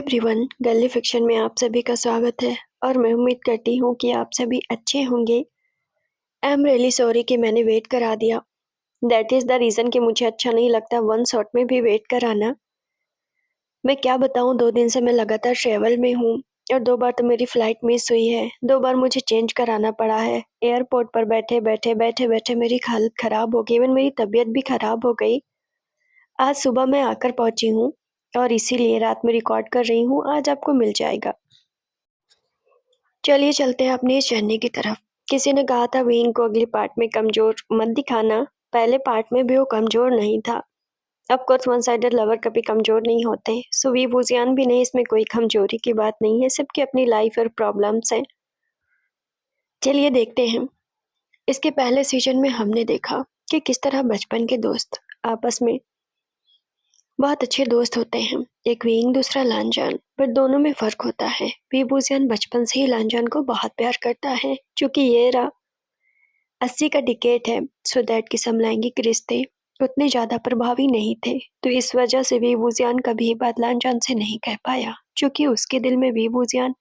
Everyone, गली fiction में आप सभी का स्वागत है और मैं उम्मीद करती हूँ कि आप सभी अच्छे होंगे। आई एम रियली सॉरी कि मैंने वेट करा दिया। दैट इज़ द रीज़न कि मुझे अच्छा नहीं लगता वन शॉट में भी वेट कराना। मैं क्या बताऊँ, 2 दिन से मैं लगातार ट्रैवल में हूँ और 2 बार तो मेरी फ़्लाइट मिस हुई है। 2 बार मुझे चेंज कराना पड़ा है। एयरपोर्ट पर बैठे-बैठे मेरी हालत ख़राब हो गई, इवन मेरी तबीयत भी ख़राब हो गई। आज सुबह मैं आकर पहुँची हूँ और इसीलिए रात में रिकॉर्ड कर रही हूँ। आज आपको मिल जाएगा। चलिए चलते हैं अपनी इस जर्नी की तरफ। किसी ने कहा था विंग को अगले पार्ट में कमज़ोर मत दिखाना। पहले पार्ट में भी वो कमज़ोर नहीं था। Of course one sided lover कभी कमज़ोर नहीं होते। सो वी बुझियान भी नहीं, इसमें कोई कमज़ोरी की बात नहीं है। सबकी अपनी लाइफ और प्रॉब्लम्स हैं। चलिए देखते हैं। इसके पहले सीज़न में हमने देखा कि किस तरह बचपन के दोस्त आपस में बहुत अच्छे दोस्त होते हैं। एक विंग दूसरा लांजान, पर दोनों में फ़र्क होता है। वी बुझियान बचपन से ही लांजान को बहुत प्यार करता है, क्योंकि ये रहा 80 का डिकेड है, सो दैट कि समलैंगिक रिश्ते उतने ज़्यादा प्रभावी नहीं थे। तो इस वजह से वी बुझियान कभी ये बात लांजान से नहीं कह पाया, क्योंकि उसके दिल में वी बुझियान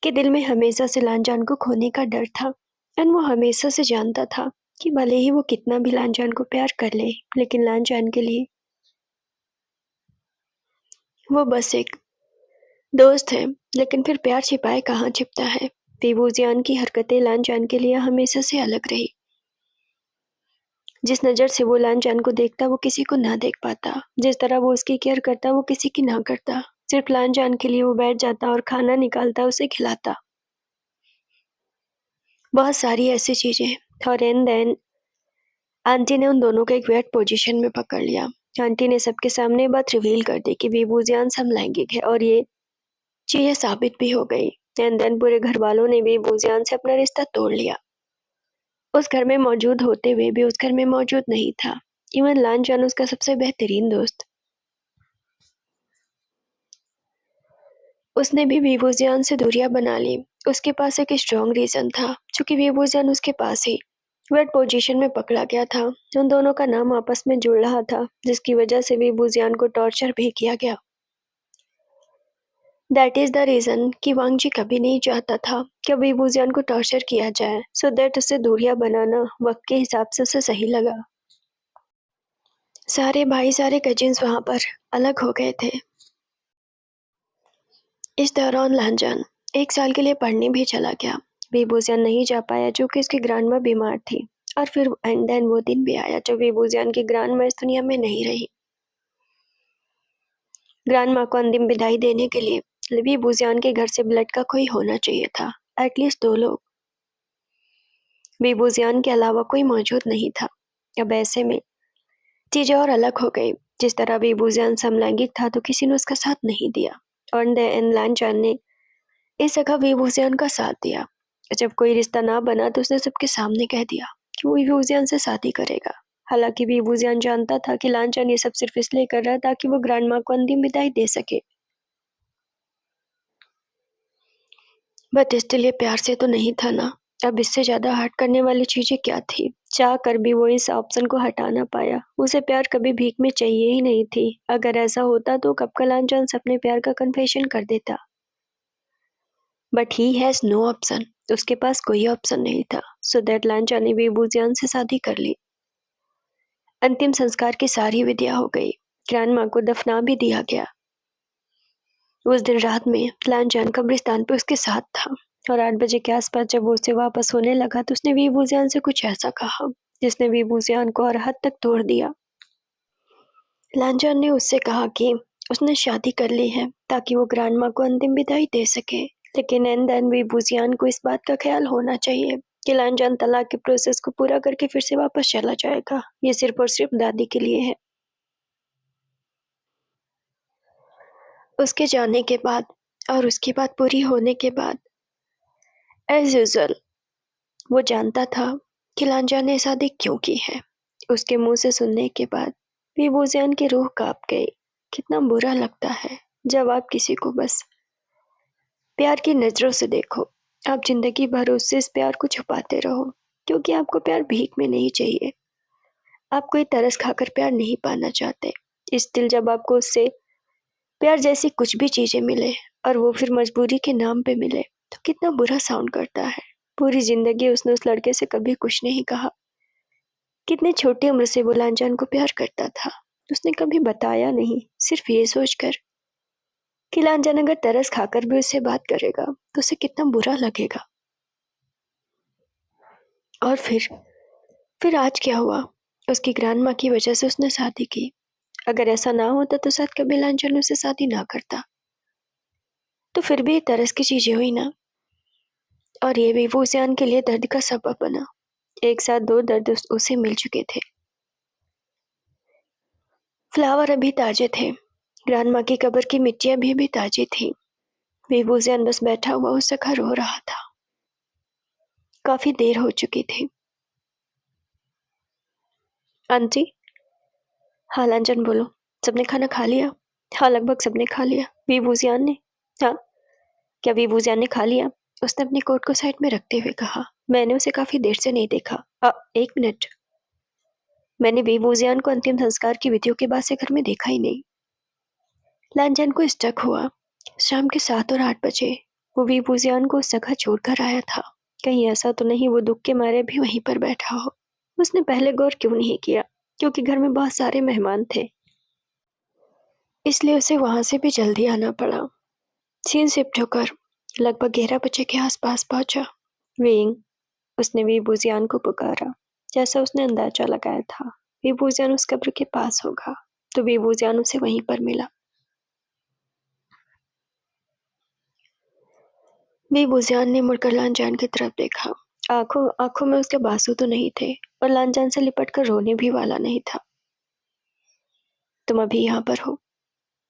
के दिल में हमेशा से लांजान को खोने का डर था। एंड वो हमेशा से जानता था कि भले ही वो कितना भी लांजान को प्यार कर ले, लेकिन लांजान के लिए वो बस एक दोस्त है। लेकिन फिर प्यार छिपाए कहाँ छिपता है। वी बुझियान की हरकतें लांजान के लिए हमेशा से अलग रही। जिस नज़र से वो लांजान को देखता वो किसी को ना देख पाता। जिस तरह वो उसकी केयर करता वो किसी की ना करता। सिर्फ लांजान के लिए वो बैठ जाता और खाना निकालता, उसे खिलाता। बहुत सारी ऐसी चीज़ें। और एंड देन आंटी ने उन दोनों को एक वेट पोजीशन में पकड़ लिया। आंटी ने सबके सामने बात रिवील कर दी कि वी बुझियान समलैंगिक है, और ये चीज़ें साबित भी हो गई। एंड देन पूरे घर वालों ने वी बुझियान से अपना रिश्ता तोड़ लिया। उस घर में मौजूद होते हुए भी उस घर में मौजूद नहीं था। इवन लांजान उसका सबसे बेहतरीन दोस्त, उसने भी वी बुझियान से दूरियां बना ली। उसके पास एक स्ट्रॉन्ग रीजन था, क्योंकि वी बुझियान उसके पास ही वेट पोजीशन में पकड़ा गया था। उन दोनों का नाम आपस में जुड़ रहा था, जिसकी वजह से वी बुझियान को टॉर्चर भी किया गया। दैट इज द रीजन कि वांग जी कभी नहीं चाहता था कि वी बुझियान को टॉर्चर किया जाए, सो दैट उससे दूरियां बनाना वक्त के हिसाब से उसे सही लगा। सारे भाई सारे कजिन्स वहां पर अलग हो गए थे। इस दौरान लांजान 1 साल के लिए पढ़ने भी चला गया। वी बुझियान नहीं जा पाया, क्योंकि उसकी ग्रैंडमा बीमार थी। और फिर एंड देन वो दिन भी आया जब वी बुझियान की ग्रैंडमा इस दुनिया में नहीं रही। ग्रैंडमा को अंतिम विदाई देने के लिए वी बुझियान के घर से ब्लड का कोई होना चाहिए था, एटलीस्ट 2 लोग। वी बुझियान के अलावा कोई मौजूद नहीं था। अब ऐसे में चीजें और अलग हो गई। जिस तरह वी बुझियान समलैंगिक था, तो किसी ने उसका साथ नहीं दिया। और देन लांजान ने इस जगह वी बुझियान का साथ दिया। जब कोई रिश्ता ना बना तो उसने सबके सामने कह दिया कि वो वी बुझियान से शादी करेगा। हालांकि वी बुझियान जानता था कि लांजान ये सब सिर्फ इसलिए कर रहा था ताकि वो ग्रैंडमा को अंतिम विदाई दे सके। बट स्टिल ये प्यार से तो नहीं था ना। अब इससे ज्यादा हर्ट करने वाली चीजें क्या थी। चाह कर भी वो इस ऑप्शन को हटा ना पाया। उसे प्यार कभी भीख में चाहिए ही नहीं थी। अगर ऐसा होता तो कब का लांजान अपने प्यार का कन्फेशन कर देता। But he has no option. उसके पास कोई ऑप्शन नहीं था। सो दैट लांजान ने वी बुझियान से शादी कर ली। अंतिम संस्कार की सारी विधियां हो गई। ग्रैंडमा को दफना भी दिया गया। उस दिन रात में लांजान कब्रिस्तान पे उसके साथ था। और 8 बजे के आसपास जब वो उससे वापस होने लगा तो उसने वी बुझियान से कुछ ऐसा कहा जिसने वी बुझियान को और हद तक तोड़ दिया। लांजान ने उससे कहा कि उसने शादी कर ली है ताकि वो ग्रैंडमा को अंतिम विदाई दे सके। लेकिन एंड देन वी बुझियान को इस बात का ख्याल होना चाहिए कि लांजान तलाक के प्रोसेस को पूरा करके फिर से वापस चला जाएगा। ये सिर्फ और सिर्फ दादी के लिए है। उसके जाने के बाद और उसकी बात पूरी होने के बाद एज यूजुअल वो जानता था कि लांजान ने शादी क्यों की है। उसके मुंह से सुनने के बाद वी बुझियान की रूह कांप गई। कितना बुरा लगता है जब आप किसी को बस प्यार की नजरों से देखो। आप जिंदगी भर उससे इस प्यार को छुपाते रहो, क्योंकि आपको प्यार भीख में नहीं चाहिए। आप कोई तरस खाकर प्यार नहीं पाना चाहते। इस दिल जब आपको उससे प्यार जैसी कुछ भी चीजें मिले और वो फिर मजबूरी के नाम पे मिले तो कितना बुरा साउंड करता है। पूरी जिंदगी उसने उस लड़के से कभी कुछ नहीं कहा। कितनी छोटी उम्र से वो लांछन को प्यार करता था। उसने कभी बताया नहीं, सिर्फ ये सोचकर कि लांछन अगर तरस खाकर भी उससे बात करेगा तो उसे कितना बुरा लगेगा। और फिर आज क्या हुआ? उसकी ग्रैंड माँ की वजह से उसने शादी की। अगर ऐसा ना होता तो शायद कभी लांछन उससे शादी ना करता। तो फिर भी तरस की चीजें हुई ना, और ये भी वो उजान के लिए दर्द का सबब बना। एक साथ दो दर्द उसे मिल चुके थे। फ्लावर अभी ताजे थे, ग्रैंड माँ की कब्र की मिट्टियां भी ताजी थी। विभूषण बस बैठा हुआ उस जगह रो रहा था। काफी देर हो चुकी थी। आंटी। हाँ लांछन बोलो। सबने खाना खा लिया? हाँ लगभग सबने खा लिया। विभूषण ने? हाँ। क्या विभूषण ने खा लिया? उसने अपनी कोट को साइड में रखते हुए कहा। मैंने उसे काफी देर से नहीं देखा। एक मिनट। मैंने विभूषण को अंतिम संस्कार की विधियों के बाद से घर में देखा ही नहीं। लांछन को स्टक हुआ। शाम के 7 और 8 बजे वो विभूषण को उस जगह छोड़कर आया था। कहीं ऐसा तो नहीं वो दुख के मारे भी वहीं पर बैठा हो। उसने पहले गौर क्यों नहीं किया, क्योंकि घर में बहुत सारे मेहमान थे, इसलिए उसे वहां से भी जल्दी आना पड़ा। सीन शिफ्ट होकर लगभग 11 बजे के आसपास पहुंचा। विंग। उसने विभूषण को पुकारा। जैसा उसने अंदाजा लगाया था विभूषण उस कब्र के पास होगा, तो विभूषण उसे वहीं पर मिला। विभूषण ने मुड़कर लांछन की तरफ देखा। आंखों आंखों में उसके आंसू तो नहीं थे और लांछन से लिपटकर रोने भी वाला नहीं था। तुम अभी यहाँ पर हो?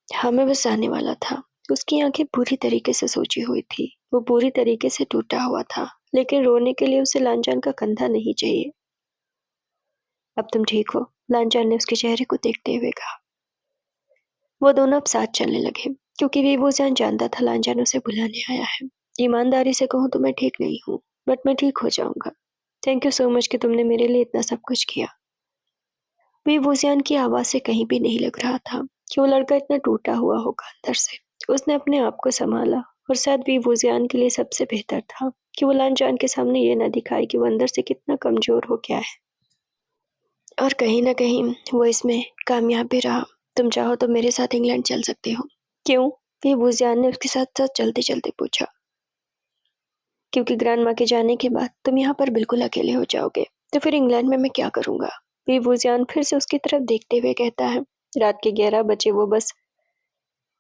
हाँ मैं बस आने वाला था। उसकी आंखें पूरी तरीके से सोची हुई थी। वो पूरी तरीके से टूटा हुआ था, लेकिन रोने के लिए उसे लांछन का कंधा नहीं चाहिए। अब तुम ठीक हो? लांछन ने उसके चेहरे को देखते हुए कहा। वो दोनों अब साथ चलने लगे, क्योंकि विभूषण जानता था लांछन उसे बुलाने आया है। ईमानदारी से कहूँ तो मैं ठीक नहीं हूँ, बट मैं ठीक हो जाऊंगा। थैंक यू सो मच कि तुमने मेरे लिए इतना सब कुछ किया। विभूषण की आवाज से कहीं भी नहीं लग रहा था कि वो लड़का इतना टूटा हुआ होगा अंदर से। उसने अपने आप को संभाला, और शायद विभूषण के लिए सबसे बेहतर था कि वो लांछन के सामने ये न दिखाए कि वो अंदर से कितना कमजोर हो गया है। और कहीं ना कहीं वो इसमें कामयाब भी रहा। तुम चाहो तो मेरे साथ इंग्लैंड चल सकते हो। क्यों? विभूषण ने उसके साथ साथ चलते चलते पूछा। क्योंकि ग्रैंड माँ के जाने के बाद तुम यहाँ पर बिल्कुल अकेले हो जाओगे, तो फिर इंग्लैंड में मैं क्या करूंगा? विभूषण फिर से उसकी तरफ देखते हुए कहता है। रात के 11 बजे वो बस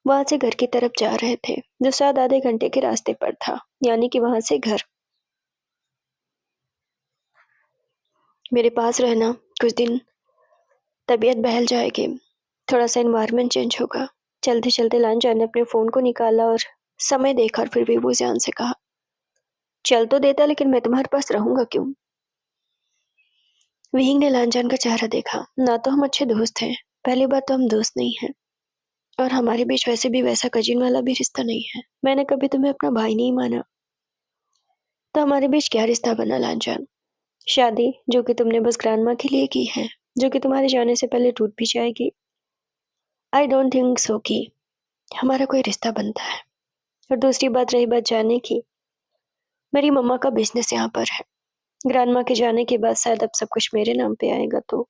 वहां से घर की तरफ जा रहे थे, जो शायद आधे घंटे के रास्ते पर था, यानी कि वहां से घर। मेरे पास रहना, कुछ दिन तबीयत बहल जाएगी, थोड़ा सा एनवायरनमेंट चेंज होगा। चलते चलते लांछन ने अपने फोन को निकाला और समय देखा, और फिर विभूषण से कहा। चल तो देता, लेकिन मैं तुम्हारे पास रहूंगा क्यों? विंग ने लांछन का चेहरा देखा। ना तो हम अच्छे दोस्त हैं, पहली बात तो हम दोस्त नहीं हैं, और हमारे बीच वैसे भी वैसा कजिन वाला भी रिश्ता नहीं है। मैंने कभी तुम्हें अपना भाई नहीं माना, तो हमारे बीच क्या रिश्ता बना लांछन? शादी, जो कि तुमने बस ग्रैंडमा के लिए की है, जो कि तुम्हारे जाने से पहले टूट भी जाएगी। आई डोंट थिंक सो कि हमारा कोई रिश्ता बनता है। और दूसरी बात, रही बात जाने की, मेरी मम्मा का बिजनेस यहाँ पर है। ग्रैंडमा के जाने के बाद शायद अब सब कुछ मेरे नाम पे आएगा, तो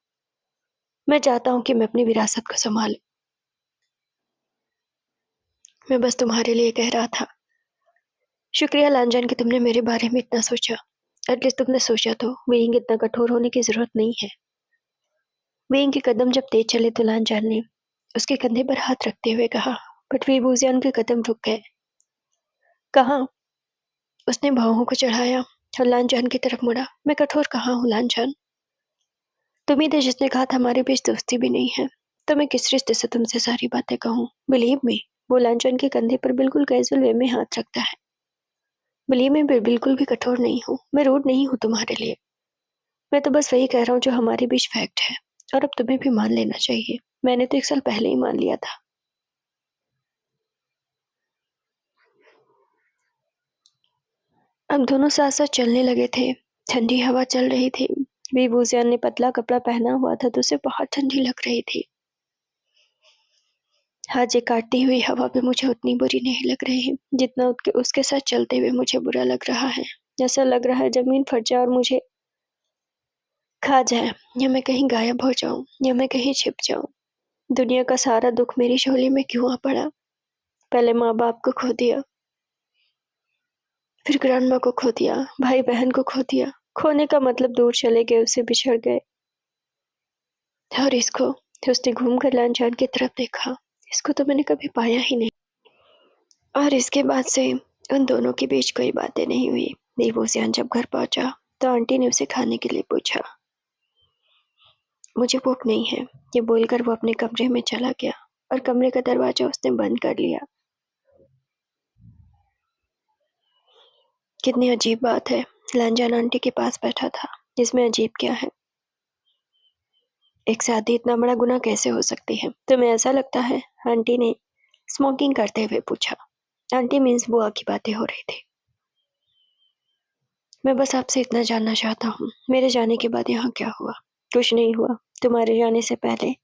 मैं चाहता हूँ कि मैं अपनी विरासत को संभालूं। मैं बस तुम्हारे लिए कह रहा था। शुक्रिया लांछन कि तुमने मेरे बारे में इतना सोचा। एटलीस्ट तुमने सोचा तो। वेइंग इतना कठोर होने की जरूरत नहीं है। वेइंग के कदम जब तेज चले तो लांछन ने उसके कंधे पर हाथ रखते हुए कहा। बट विभूषण के कदम रुक गए। कहाँ? उसने बाहों को चढ़ाया और लांछन की तरफ मुड़ा। मैं कठोर कहाँ हूँ लांछन? तुम ही थे जिसने कहा था हमारे बीच दोस्ती भी नहीं है, तो मैं किस रिश्ते से तुमसे सारी बातें कहूँ? Believe me. वो लांछन के कंधे पर बिल्कुल कैजुअल वे में हाथ रखता है। बिलीव मी, बिल्कुल भी कठोर नहीं हूँ, मैं रूड नहीं हूँ तुम्हारे लिए। मैं तो बस वही कह रहा हूँ जो हमारे बीच फैक्ट है, और अब तुम्हें भी मान लेना चाहिए। मैंने तो 1 साल पहले ही मान लिया था। अब दोनों साथ साथ चलने लगे थे। ठंडी हवा चल रही थी। विभूषण ने पतला कपड़ा पहना हुआ था, तो उसे बहुत ठंडी लग रही थी। आज ये काटती हुई हवा भी मुझे उतनी बुरी नहीं लग रही जितना उसके साथ चलते हुए मुझे बुरा लग रहा है। ऐसा लग रहा है जमीन फट जाए और मुझे खा जाए, या मैं कहीं गायब हो जाऊं, या मैं कहीं छिप जाऊं। दुनिया का सारा दुख मेरी झोली में क्यों आ पड़ा? पहले माँ बाप को खो दिया, फिर ग्रैंडमा को खो दिया, भाई बहन को खो दिया। खोने का मतलब दूर चले गए, उससे बिछड़ गए। और इसको, उसने घूमकर लांछन की तरफ देखा। इसको तो मैंने कभी पाया ही नहीं। और इसके बाद से उन दोनों के बीच कोई बातें नहीं हुई। देवोसियान जब घर पहुंचा तो आंटी ने उसे खाने के लिए पूछा। मुझे भूख नहीं है, ये बोलकर वो अपने कमरे में चला गया और कमरे का दरवाजा उसने बंद कर लिया। कितनी अजीब बात है, लांजान आंटी के पास बैठा था। इसमें अजीब क्या है? एक साथी इतना बड़ा गुनाह कैसे हो सकती है? तुम्हें ऐसा लगता है? आंटी ने स्मोकिंग करते हुए पूछा। आंटी मीन्स बुआ की बातें हो रही थी। मैं बस आपसे इतना जानना चाहता हूँ, मेरे जाने के बाद यहाँ क्या हुआ? कुछ नहीं हुआ। तुम्हारे जाने से पहले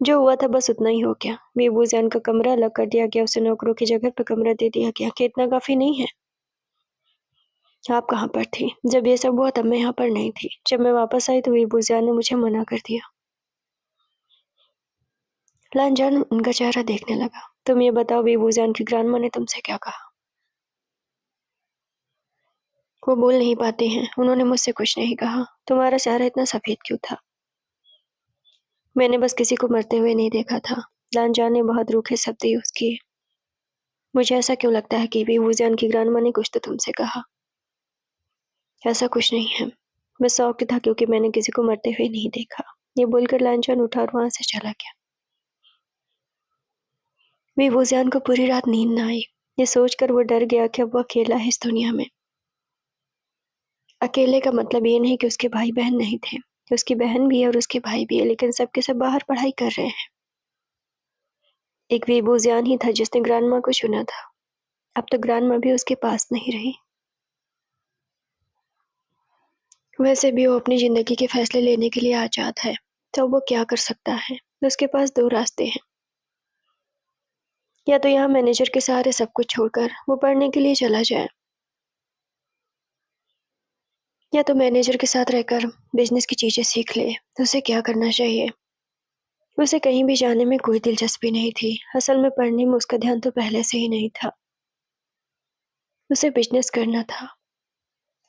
जो हुआ था बस उतना ही हो गया। बेबूजान का कमरा अलग कर दिया गया, उसे नौकरों की जगह पर कमरा दे दिया गया। कि इतना काफी नहीं है? आप कहाँ पर थी जब ये सब हुआ? तब मैं यहाँ पर नहीं थी। जब मैं वापस आई तो बेबूजान ने मुझे मना कर दिया। लांजान उनका चेहरा देखने लगा। तुम ये बताओ, बेबूजान की ग्रांडमा ने तुमसे क्या कहा? वो बोल नहीं पाते हैं, उन्होंने मुझसे कुछ नहीं कहा। तुम्हारा चेहरा इतना सफेद क्यों था? मैंने बस किसी को मरते हुए नहीं देखा था। लांजान ने बहुत रूखे शब्द यूज किए। मुझे ऐसा क्यों लगता है कि बेबूजान की ग्रांडमा ने कुछ तो तुमसे कहा। ऐसा कुछ नहीं है, मैं शौक था क्योंकि मैंने किसी को मरते हुए नहीं देखा। ये बोलकर लांछन उठा और वहां से चला गया। बेबूजान को पूरी रात नींद न आई। ये सोचकर वो डर गया कि अब वो अकेला है इस दुनिया में। अकेले का मतलब ये नहीं कि उसके भाई बहन नहीं थे। उसकी बहन भी है और उसके भाई भी है, लेकिन सबके सब बाहर पढ़ाई कर रहे हैं। एक बेबूजान ही था जिसने ग्रांडमा को चुना था। अब तो ग्रांडमा भी उसके पास नहीं रही। वैसे भी वो अपनी जिंदगी के फैसले लेने के लिए आजाद है, तो वो क्या कर सकता है? उसके पास दो रास्ते हैं। या तो यहाँ मैनेजर के सहारे सब कुछ छोड़कर वो पढ़ने के लिए चला जाए, या तो मैनेजर के साथ रहकर बिजनेस की चीजें सीख ले। तो उसे क्या करना चाहिए? उसे कहीं भी जाने में कोई दिलचस्पी नहीं थी। असल में पढ़ने में उसका ध्यान तो पहले से ही नहीं था। उसे बिजनेस करना था,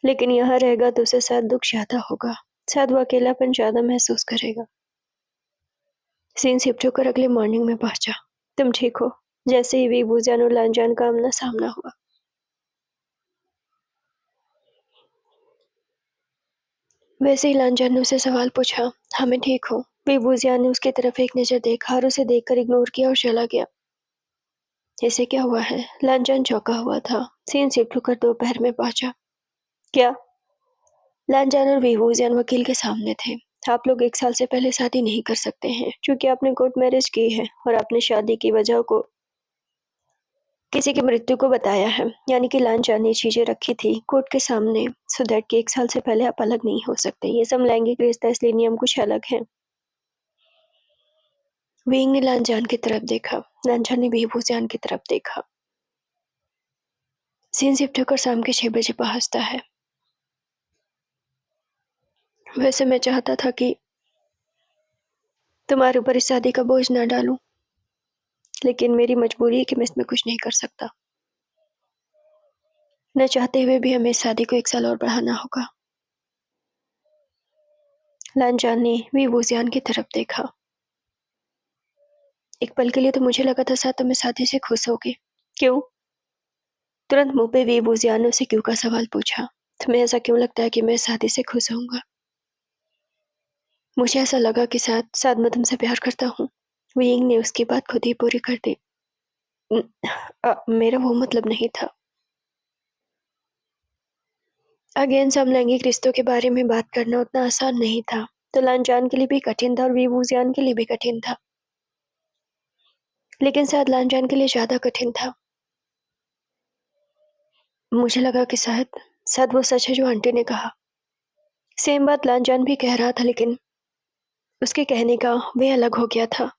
लेकिन यहाँ रहेगा तो उसे शायद दुख ज्यादा होगा। शायद वो अकेलापन ज्यादा महसूस करेगा। सीन शिफ्ट होकर अगले मॉर्निंग में पहुंचा। तुम ठीक हो? जैसे ही बेबूजान और लांजान का आमना सामना हुआ। वैसे ही लांजान ने उसे सवाल पूछा। हाँ मैं ठीक हूँ। बेबूजियान ने उसकी तरफ एक नजर देखा और उसे देखकर इग्नोर किया और चला गया। इसे क्या हुआ है? लांजान चौंका हुआ था। सीन शिफ्ट होकर दोपहर में पहुंचा। क्या? लांजान और बेबूजियान वकील के सामने थे। आप लोग 1 साल से पहले शादी नहीं कर सकते हैं क्योंकि आपने कोर्ट मैरिज की है और आपने शादी की वजह को किसी की मृत्यु को बताया है। यानी कि लांजान ने चीजें रखी थी कोर्ट के सामने, सो दैट कि 1 साल से पहले आप अलग नहीं हो सकते। ये समलैंगिक रिश्ता, इसलिए नियम कुछ अलग है। वेइंग ने लांजान की तरफ देखा। लांजान ने बेबूजान की तरफ देखा। सीन शिफ्ट होकर शाम के 6 बजे पहुंचता है। वैसे मैं चाहता था कि तुम्हारे ऊपर इस शादी का बोझ न डालूं, लेकिन मेरी मजबूरी है कि मैं इसमें कुछ नहीं कर सकता। न चाहते हुए भी हमें इस शादी को 1 साल और बढ़ाना होगा। लांजान ने बेबूजान की तरफ देखा। एक पल के लिए तो मुझे लगा था शायद तुम इस शादी से खुश होगे। क्यों? तुरंत मुंह पे बेबूजान ने उसे क्यों का सवाल पूछा। तुम्हें ऐसा क्यों लगता है कि मैं इस शादी से खुश होऊंगा? मुझे ऐसा लगा कि शायद शायद मैं तुमसे प्यार करता हूँ। वेइंग ने उसकी बात खुद ही पूरी कर दी। मेरा वो मतलब नहीं था। अगेन समलैंगिक रिश्तों के बारे में बात करना उतना आसान नहीं था। तो लांजान के लिए भी कठिन था और बेबूजियान के लिए भी कठिन था, लेकिन शायद लांजान के लिए ज्यादा कठिन था। मुझे लगा कि शायद शायद वो सच है जो आंटी ने कहा। सेम बात लांजान भी कह रहा था, लेकिन उसके कहने का वे अलग हो गया था।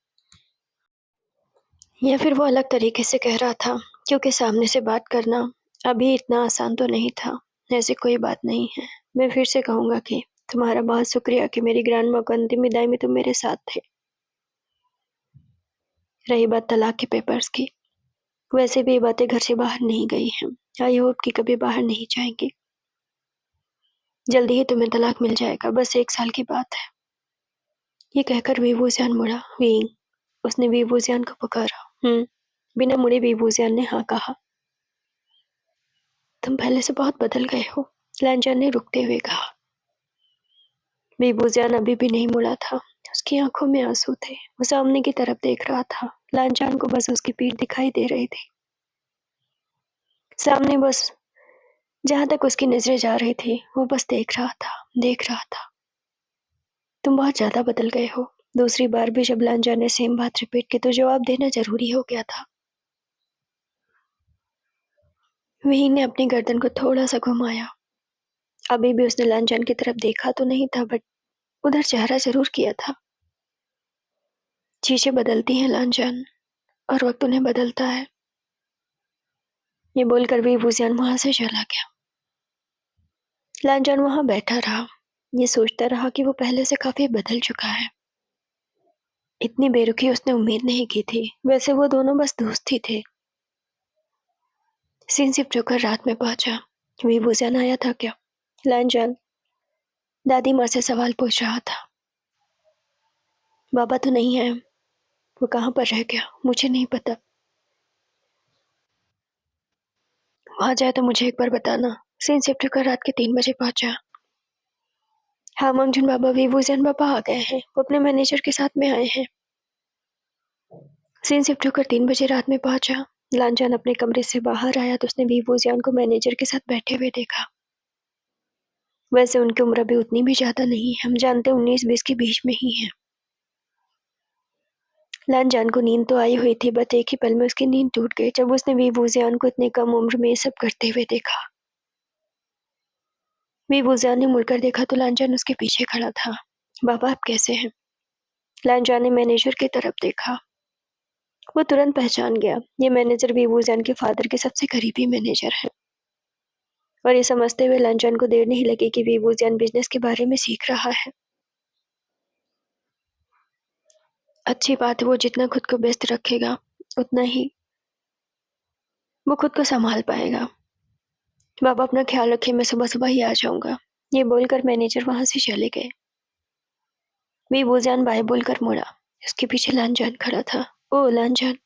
या फिर वो अलग तरीके से कह रहा था, क्योंकि सामने से बात करना अभी इतना आसान तो नहीं था। ऐसी कोई बात नहीं है। मैं फिर से कहूँगा कि तुम्हारा बहुत शुक्रिया कि मेरी ग्रैंडमा को अंतिम विदाई में तुम मेरे साथ थे। रही बात तलाक के पेपर्स की, वैसे भी ये बातें घर से बाहर नहीं गई हैं। आई होप कि कभी बाहर नहीं जाएंगी। जल्दी ही तुम्हें तलाक मिल जाएगा, बस 1 साल की बात है। ये कहकर वीवूजियान मुड़ा। वींग, उसने वीवूजियान को पुकारा। बिना मुड़े वीवूजियान ने हाँ कहा। तुम पहले से बहुत बदल गए हो, लांजान ने रुकते हुए कहा। वीवूजियान अभी भी नहीं मुड़ा था। उसकी आंखों में आंसू थे। वो सामने की तरफ देख रहा था। लांजान को बस उसकी पीठ दिखाई दे रही थी। सामने बस जहां तक उसकी नजरें जा रही थी, वो बस देख रहा था। तुम बहुत ज्यादा बदल गए हो। दूसरी बार भी जब लांजान ने सेम बात रिपीट की तो जवाब देना जरूरी हो गया था। वही ने अपनी गर्दन को थोड़ा सा घुमाया। अभी भी उसने लांजान की तरफ देखा तो नहीं था, बट उधर चेहरा जरूर किया था। चीजें बदलती हैं लांजान, और वक्त उन्हें बदलता है। ये बोलकर भी वूजियान वहां से चला गया। लांजान वहां बैठा रहा। ये सोचता रहा कि वो पहले से काफी बदल चुका है। इतनी बेरुखी उसने उम्मीद नहीं की थी। वैसे वो दोनों बस दोस्त ही थे। सीन शिफ्ट होकर रात में पहुंचा। वीवूजियान आया था क्या? लांजान दादी माँ से सवाल पूछ रहा था। बाबा तो नहीं है। वो कहाँ पर रह गया? मुझे नहीं पता। वहां जाए तो मुझे एक बार बताना। सीन शिफ्ट होकर रात के 3 बजे पहुंचा। हाँ ममजून बाबा, वीवूजियान बाबा आ गए हैं। वो अपने मैनेजर के साथ में आए हैं। सीन शिफ्ट होकर 3 बजे रात में पहुंचा। लांजान अपने कमरे से बाहर आया तो उसने वीवूजियान को मैनेजर के साथ बैठे हुए देखा। वैसे उनकी उम्र भी उतनी भी ज्यादा नहीं है। हम जानते 19-20 के बीच में ही है। लांजान को नींद तो आई हुई थी, बस एक ही पल में उसकी नींद टूट गई जब उसने वीवूजियान को इतने कम उम्र में ये सब करते हुए देखा। वीवूजियान ने मुड़कर देखा तो लांजान उसके पीछे खड़ा था। बाबा आप कैसे हैं? लांजान ने मैनेजर की तरफ देखा। वो तुरंत पहचान गया। ये मैनेजर वीवूजियान के फादर के सबसे करीबी मैनेजर है। और ये समझते हुए लांजान को देर नहीं लगी कि वीवूजियान बिजनेस के बारे में सीख रहा है। अच्छी बात है, वो जितना खुद को व्यस्त रखेगा उतना ही वो खुद को संभाल पाएगा। बाबा अपना ख्याल रखिए, मैं सुबह सुबह ही आ जाऊंगा। ये बोलकर मैनेजर वहां से चले गए। वीवूजियान बाय बोलकर मुड़ा। उसके पीछे लांजान खड़ा था। ओ लांजान,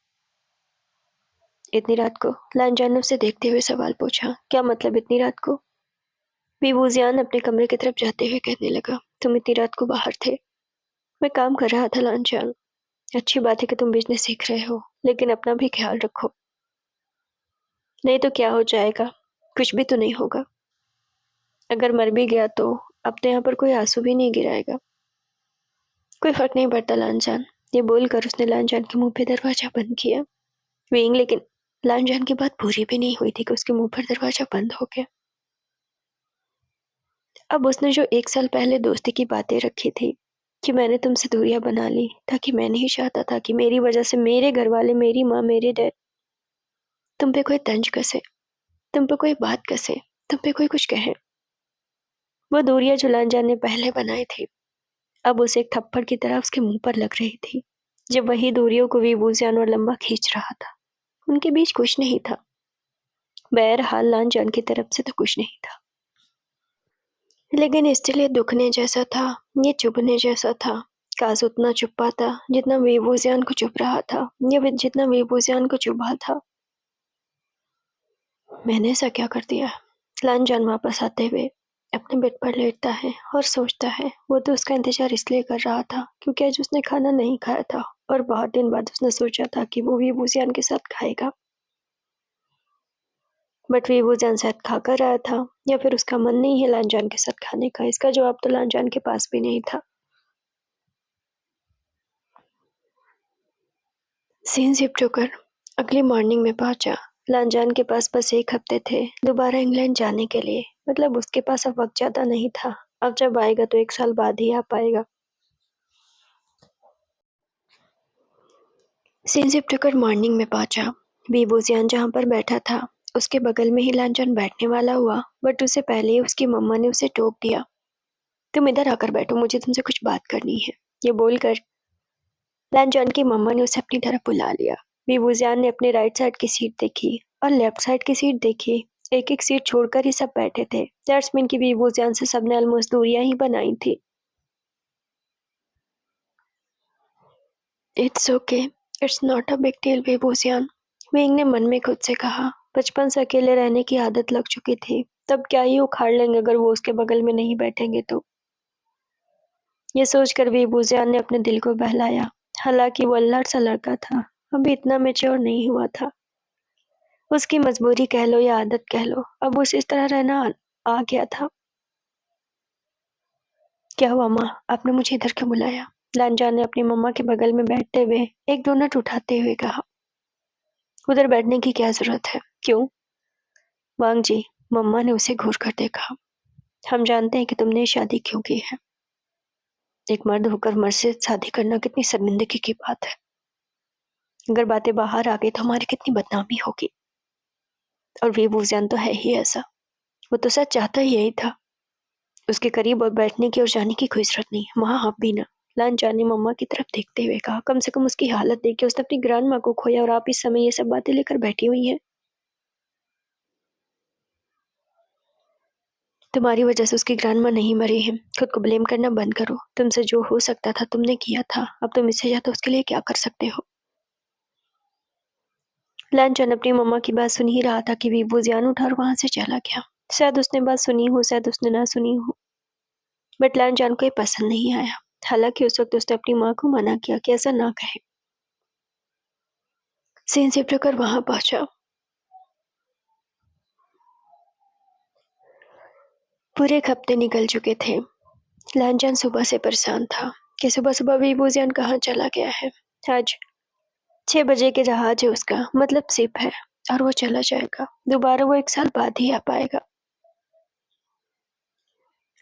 इतनी रात को? लांजान ने उसे देखते हुए सवाल पूछा। क्या मतलब इतनी रात को? वीवूजियान अपने कमरे की तरफ जाते हुए कहने लगा। तुम इतनी रात को बाहर थे? मैं काम कर रहा था लांजान। अच्छी बात है कि तुम बिजनेस सीख रहे हो, लेकिन अपना भी ख्याल रखो। नहीं तो क्या हो जाएगा? कुछ भी तो नहीं होगा। अगर मर भी गया तो अब तो यहाँ पर कोई आंसू भी नहीं गिराएगा। कोई फर्क नहीं पड़ता लांजान। ये बोलकर उसने लांजान के मुंह पे दरवाजा बंद किया। वेंग, लेकिन लांजान की बात पूरी भी नहीं हुई थी कि उसके मुंह पर दरवाजा बंद हो गया। अब उसने जो 1 साल पहले दोस्ती की बातें रखी थी कि मैंने तुमसे दूरियां बना ली ताकि मैं नहीं चाहता था कि मेरी वजह से मेरे घर वाले, मेरी माँ, मेरे डैड तुम पे कोई तंज कसे, तुम पे कोई बात कसे, तुम पे कोई कुछ कहे। वो दूरियां जो लांजान ने पहले बनाई थी अब उसे एक थप्पड़ की तरह उसके मुंह पर लग रही थी। जब वही दूरियों को वीवूजियान और लंबा खींच रहा था। उनके बीच कुछ नहीं था। बहरहाल लांजान की तरफ से तो कुछ नहीं था। लेकिन इसलिए दुखने जैसा था, ये चुभने जैसा था। काश उतना चुप पाता जितना वीवूजियान को चुभ रहा था, या जितना वीवूजियान को चुभा था। मैंने ऐसा क्या कर दिया? लांजान वापस आते हुए अपने बेड पर लेटता है और सोचता है वो तो उसका इंतजार इसलिए कर रहा था क्योंकि आज उसने खाना नहीं खाया था और बहुत दिन बाद उसने सोचा था कि वो वीवूजियान के साथ खाएगा। बट वीवूजियान शायद खाकर आया था, या फिर उसका मन नहीं है लांजान के साथ खाने का। इसका जवाब तो लांजान के पास भी नहीं था। सीन शिफ्ट होकर अगली मॉर्निंग में पहुंचा। लांजान के पास बस 1 हफ्ते थे दोबारा इंग्लैंड जाने के लिए। मतलब उसके पास अब वक्त ज्यादा नहीं था। अब जब आएगा तो 1 साल बाद ही आ पाएगा। सिंजिप टकर मॉर्निंग में पहुंचा। बीबूजियान जहाँ पर बैठा था उसके बगल में ही लांचन बैठने वाला हुआ, बट उससे पहले ही उसकी मम्मा ने उसे टोक दिया। तुम इधर आकर बैठो, मुझे तुमसे कुछ बात करनी है। ये बोलकर लांचन की मम्मा ने उसे अपनी तरफ बुला लिया। बीबूजियान ने अपने राइट साइड की सीट देखी और लेफ्ट साइड की सीट देखी। एक एक सीट छोड़कर ही सब बैठे थे। दैट्समीन की बीबूजियान से सबने ऑलमोस्ट दूरियां ही बनाई थी। It's okay, it's not a big deal बेबूसियान, विंग ने मन में खुद से कहा। बचपन से अकेले रहने की आदत लग चुकी थी, तब क्या ही उखाड़ लेंगे अगर वो उसके बगल में नहीं बैठेंगे तो। ये सोचकर बेबूसियान ने अपने दिल को बहलाया। हालांकि वो अल्लड़ सा लड़का था, अभी इतना मैच्योर नहीं हुआ था। उसकी मजबूरी कह लो या आदत कह लो, अब उसे इस तरह रहना आ गया था। क्या हुआ माँ, आपने मुझे इधर क्यों बुलाया? लांजा ने अपनी मम्मा के बगल में बैठते हुए एक डोनट उठाते हुए कहा। उधर बैठने की क्या जरूरत है? क्यों? वांग जी, मम्मा ने उसे घूर कर देखा। हम जानते हैं कि तुमने शादी क्यों की है। एक मर्द होकर मर्द से शादी करना कितनी शर्मिंदगी की बात है। अगर बातें बाहर आ गई तो हमारी कितनी बदनामी होगी। और बेबूजान तो है ही ऐसा, वो तो सच चाहता ही यही था। उसके करीब और बैठने की और जाने की कोई जरूरत नहीं। वहां आप भी ना। लांचा ने मम्मा की तरफ देखते हुए कहा। कम से कम उसकी हालत देख के उसने अपनी ग्रांड माँ को खोया और आप इस समय ये सब बातें लेकर बैठी हुई हैं। तुम्हारी वजह से उसकी ग्रांड माँ नहीं मरी है। खुद को ब्लेम करना बंद करो। तुमसे जो हो सकता था तुमने किया था, अब तुम इससे ज्यादा उसके लिए क्या कर सकते हो? लांचन अपनी मम्मा की बात सुन ही रहा था कि वीबू जियान उठा और वहां से चला गया। शायद उसने बात सुनी हो, शायद उसने ना सुनी हो, बट लांचन को ये पसंद नहीं आया। हालांकि उस वक्त उसने अपनी माँ को मना किया कि ऐसा ना कहे। सीन शिफ्ट होकर वहां पहुंचा। पूरे एक हफ्ते निकल चुके थे। लांचन सुबह से परेशान था कि सुबह सुबह वीबू जियान कहाँ चला गया है। आज 6 बजे के जहाज है उसका, मतलब सिप है, और वो चला जाएगा। दोबारा वो 1 साल बाद ही आ पाएगा।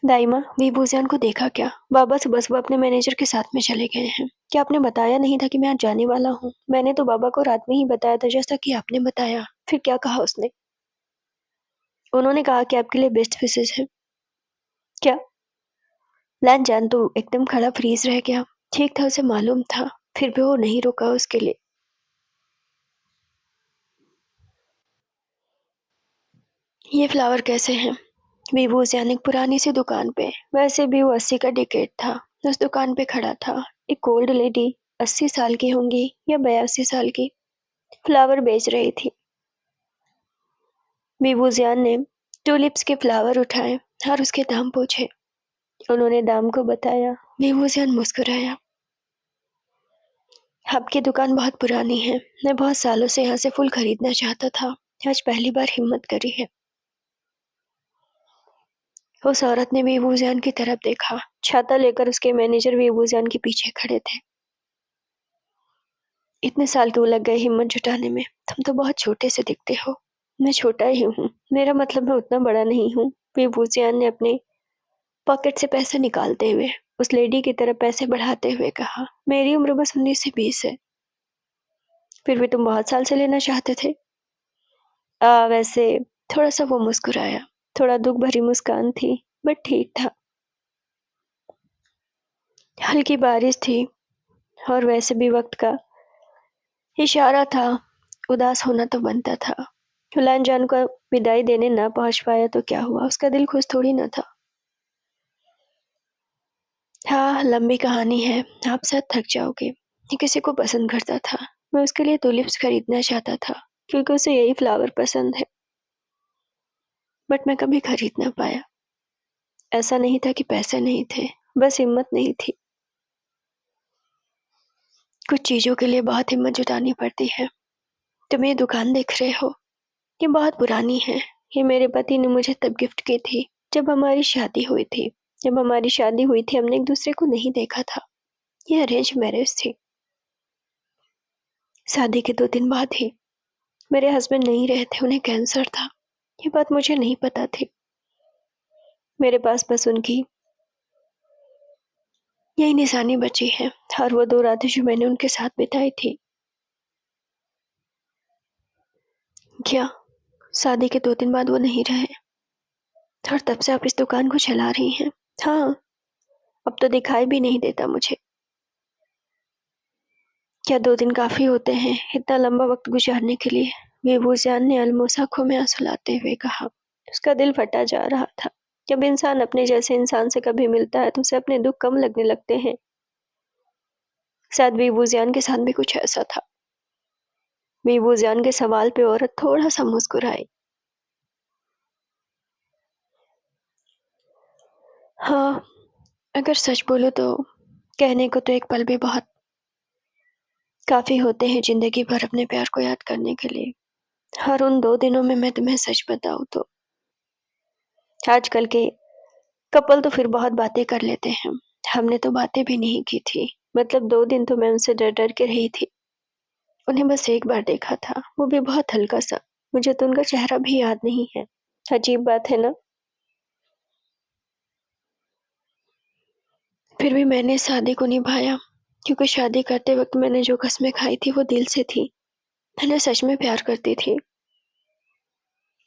दाइमा, विभूषण को देखा क्या? बाबा सुबह सुबह अपने मैनेजर के साथ में चले गए हैं। क्या आपने बताया नहीं था कि मैं आज जाने वाला हूँ? मैंने तो बाबा को रात में ही बताया था, जैसा कि आपने बताया। फिर क्या कहा उसने? उन्होंने कहा कि आपके लिए बेस्ट विशेस है। क्या? लैन जान तो एकदम खड़ा फ्रीज रह गया। ठीक था, उसे मालूम था, फिर भी वो नहीं रुका उसके लिए। ये फ्लावर कैसे हैं? विभूस यानी पुरानी सी दुकान पे, वैसे भी वो 80 का डिकेट था। उस दुकान पे खड़ा था एक ओल्ड लेडी, 80 साल की होंगी या 82 साल की, फ्लावर बेच रही थी। विभूजियान ने टूलिप्स के फ्लावर उठाए और उसके दाम पूछे। उन्होंने दाम को बताया। विभूजियान मुस्कुराया। आपकी दुकान बहुत पुरानी है, मैं बहुत सालों से यहाँ से फूल खरीदना चाहता था, आज पहली बार हिम्मत करी है। उस औरत ने विभूजियान की तरफ देखा। छाता लेकर उसके मैनेजर विभूजियान के पीछे खड़े थे। इतने साल क्यों लग गए हिम्मत जुटाने में? तुम तो बहुत छोटे से दिखते हो। मैं छोटा ही हूँ, मेरा मतलब मैं उतना बड़ा नहीं हूँ। विभूजियान ने अपने पॉकेट से पैसे निकालते हुए उस लेडी की तरफ पैसे बढ़ाते हुए कहा। मेरी उम्र बस 19 से 20 है। फिर भी तुम बहुत साल से लेना चाहते थे। वैसे थोड़ा सा वो मुस्कुराया। थोड़ा दुख भरी मुस्कान थी, बट ठीक था। हल्की बारिश थी और वैसे भी वक्त का इशारा था, उदास होना तो बनता था। फुलान जान को विदाई देने ना पहुंच पाया तो क्या हुआ, उसका दिल खुश थोड़ी ना था। हाँ, लंबी कहानी है, आप शायद थक जाओगे। ये किसी को पसंद करता था। मैं उसके लिए टूलिप्स खरीदना चाहता था क्योंकि उसे यही फ्लावर पसंद है, बट मैं कभी खरीद ना पाया। ऐसा नहीं था कि पैसे नहीं थे, बस हिम्मत नहीं थी। कुछ चीजों के लिए बहुत हिम्मत जुटानी पड़ती है। तुम ये दुकान देख रहे हो, ये बहुत पुरानी है। ये मेरे पति ने मुझे तब गिफ्ट की थी जब हमारी शादी हुई थी। जब हमारी शादी हुई थी हमने एक दूसरे को नहीं देखा था। ये अरेंज मैरिज थी। शादी के 2 दिन बाद ही मेरे हस्बैंड नहीं रहे थे, उन्हें कैंसर था। ये बात मुझे नहीं पता थी। मेरे पास बस उनकी यही निशानी बची है और वो 2 रातें जो मैंने उनके साथ बिताई थी। क्या शादी के 2 दिन बाद वो नहीं रहे और तब से आप इस दुकान को चला रही हैं? हाँ, अब तो दिखाई भी नहीं देता मुझे। क्या 2 दिन काफ़ी होते हैं इतना लंबा वक़्त गुज़ारने के लिए? बेबूजान ने अलमोस आँखों में आँसू लाते हुए कहा। उसका दिल फटा जा रहा था। जब इंसान अपने जैसे इंसान से कभी मिलता है तो उसे अपने दुःख कम लगने लगते हैं। शायद बेबूजान के साथ भी कुछ ऐसा था। बेबूजान के सवाल पे औरत थोड़ा-सा मुस्कुराई। हाँ, अगर सच बोलूँ तो कहने को तो एक पल भी बहुत काफ़ी होते हैं ज़िंदगी भर अपने प्यार को याद करने के लिए। और उन 2 दिनों में मैं तुम्हें सच बताऊँ तो आजकल के कपल तो फिर बहुत बातें कर लेते हैं। हमने तो बातें भी नहीं की थी। मतलब 2 दिन तो मैं उनसे डर-डर के रही थी। उन्हें बस एक बार देखा था, वो भी बहुत हल्का-सा। मुझे तो उनका चेहरा भी याद नहीं है। अजीब बात है ना? फिर भी मैंने शादी को निभाया, क्योंकि शादी करते वक़्त मैंने जो कस्में खाई थी वो दिल से थी। मैंने सच में प्यार करती थी।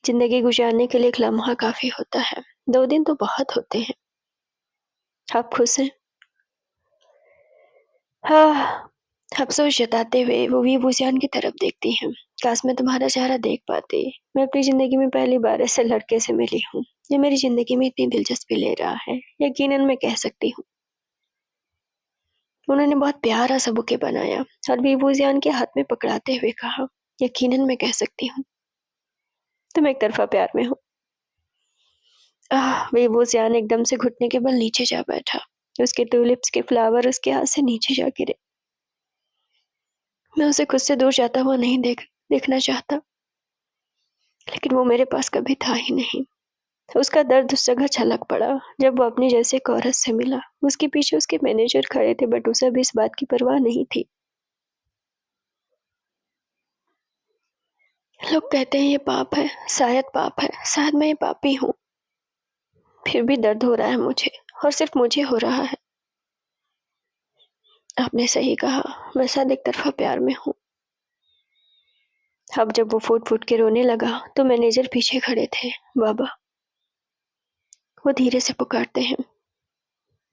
ज़िंदगी गुज़ारने के लिए एक लम्हा काफ़ी होता है। 2 दिन तो बहुत होते हैं। आप खुश हैं? हाँ, अफ़सोस जताते हुए वो वीबूज़ियान की तरफ देखती हैं। काश मैं तुम्हारा चेहरा देख पाती। मैं अपनी ज़िंदगी में पहली बार ऐसे लड़के से मिली हूँ, जो मेरी ज़िंदगी में इतनी दिलचस्पी ले रहा है। यकीनन मैं कह सकती हूँ। उन्होंने बहुत प्यारा-सा बुके बनाया और वीबूज़ियान के हाथ में पकड़ाते हुए कहा, यकीनन मैं कह सकती हूँ, तुम एक तरफ़ा प्यार में हो। वीबूज़ियान एकदम से घुटने के बल नीचे जा बैठा। उसके ट्यूलिप्स के फ्लावर उसके हाथ से नीचे जा गिरे। मैं उसे खुद से दूर जाता हुआ नहीं देखना चाहता, लेकिन वो मेरे पास कभी था ही नहीं। उसका दर्द उस जगह छलक पड़ा जब वो अपनी जैसे एक औरत से मिला। उसके पीछे उसके मैनेजर खड़े थे, बट उसे भी इस बात की परवाह नहीं थी। लोग कहते हैं ये पाप है, शायद पाप है, शायद मैं ये पापी हूँ। फिर भी दर्द हो रहा है मुझे, और सिर्फ मुझे हो रहा है। आपने सही कहा, मैं शायद एक तरफा प्यार में हूँ। अब जब वो फूट-फूट के रोने लगा तो मैनेजर पीछे खड़े थे। बाबा, वो धीरे से पुकारते हैं,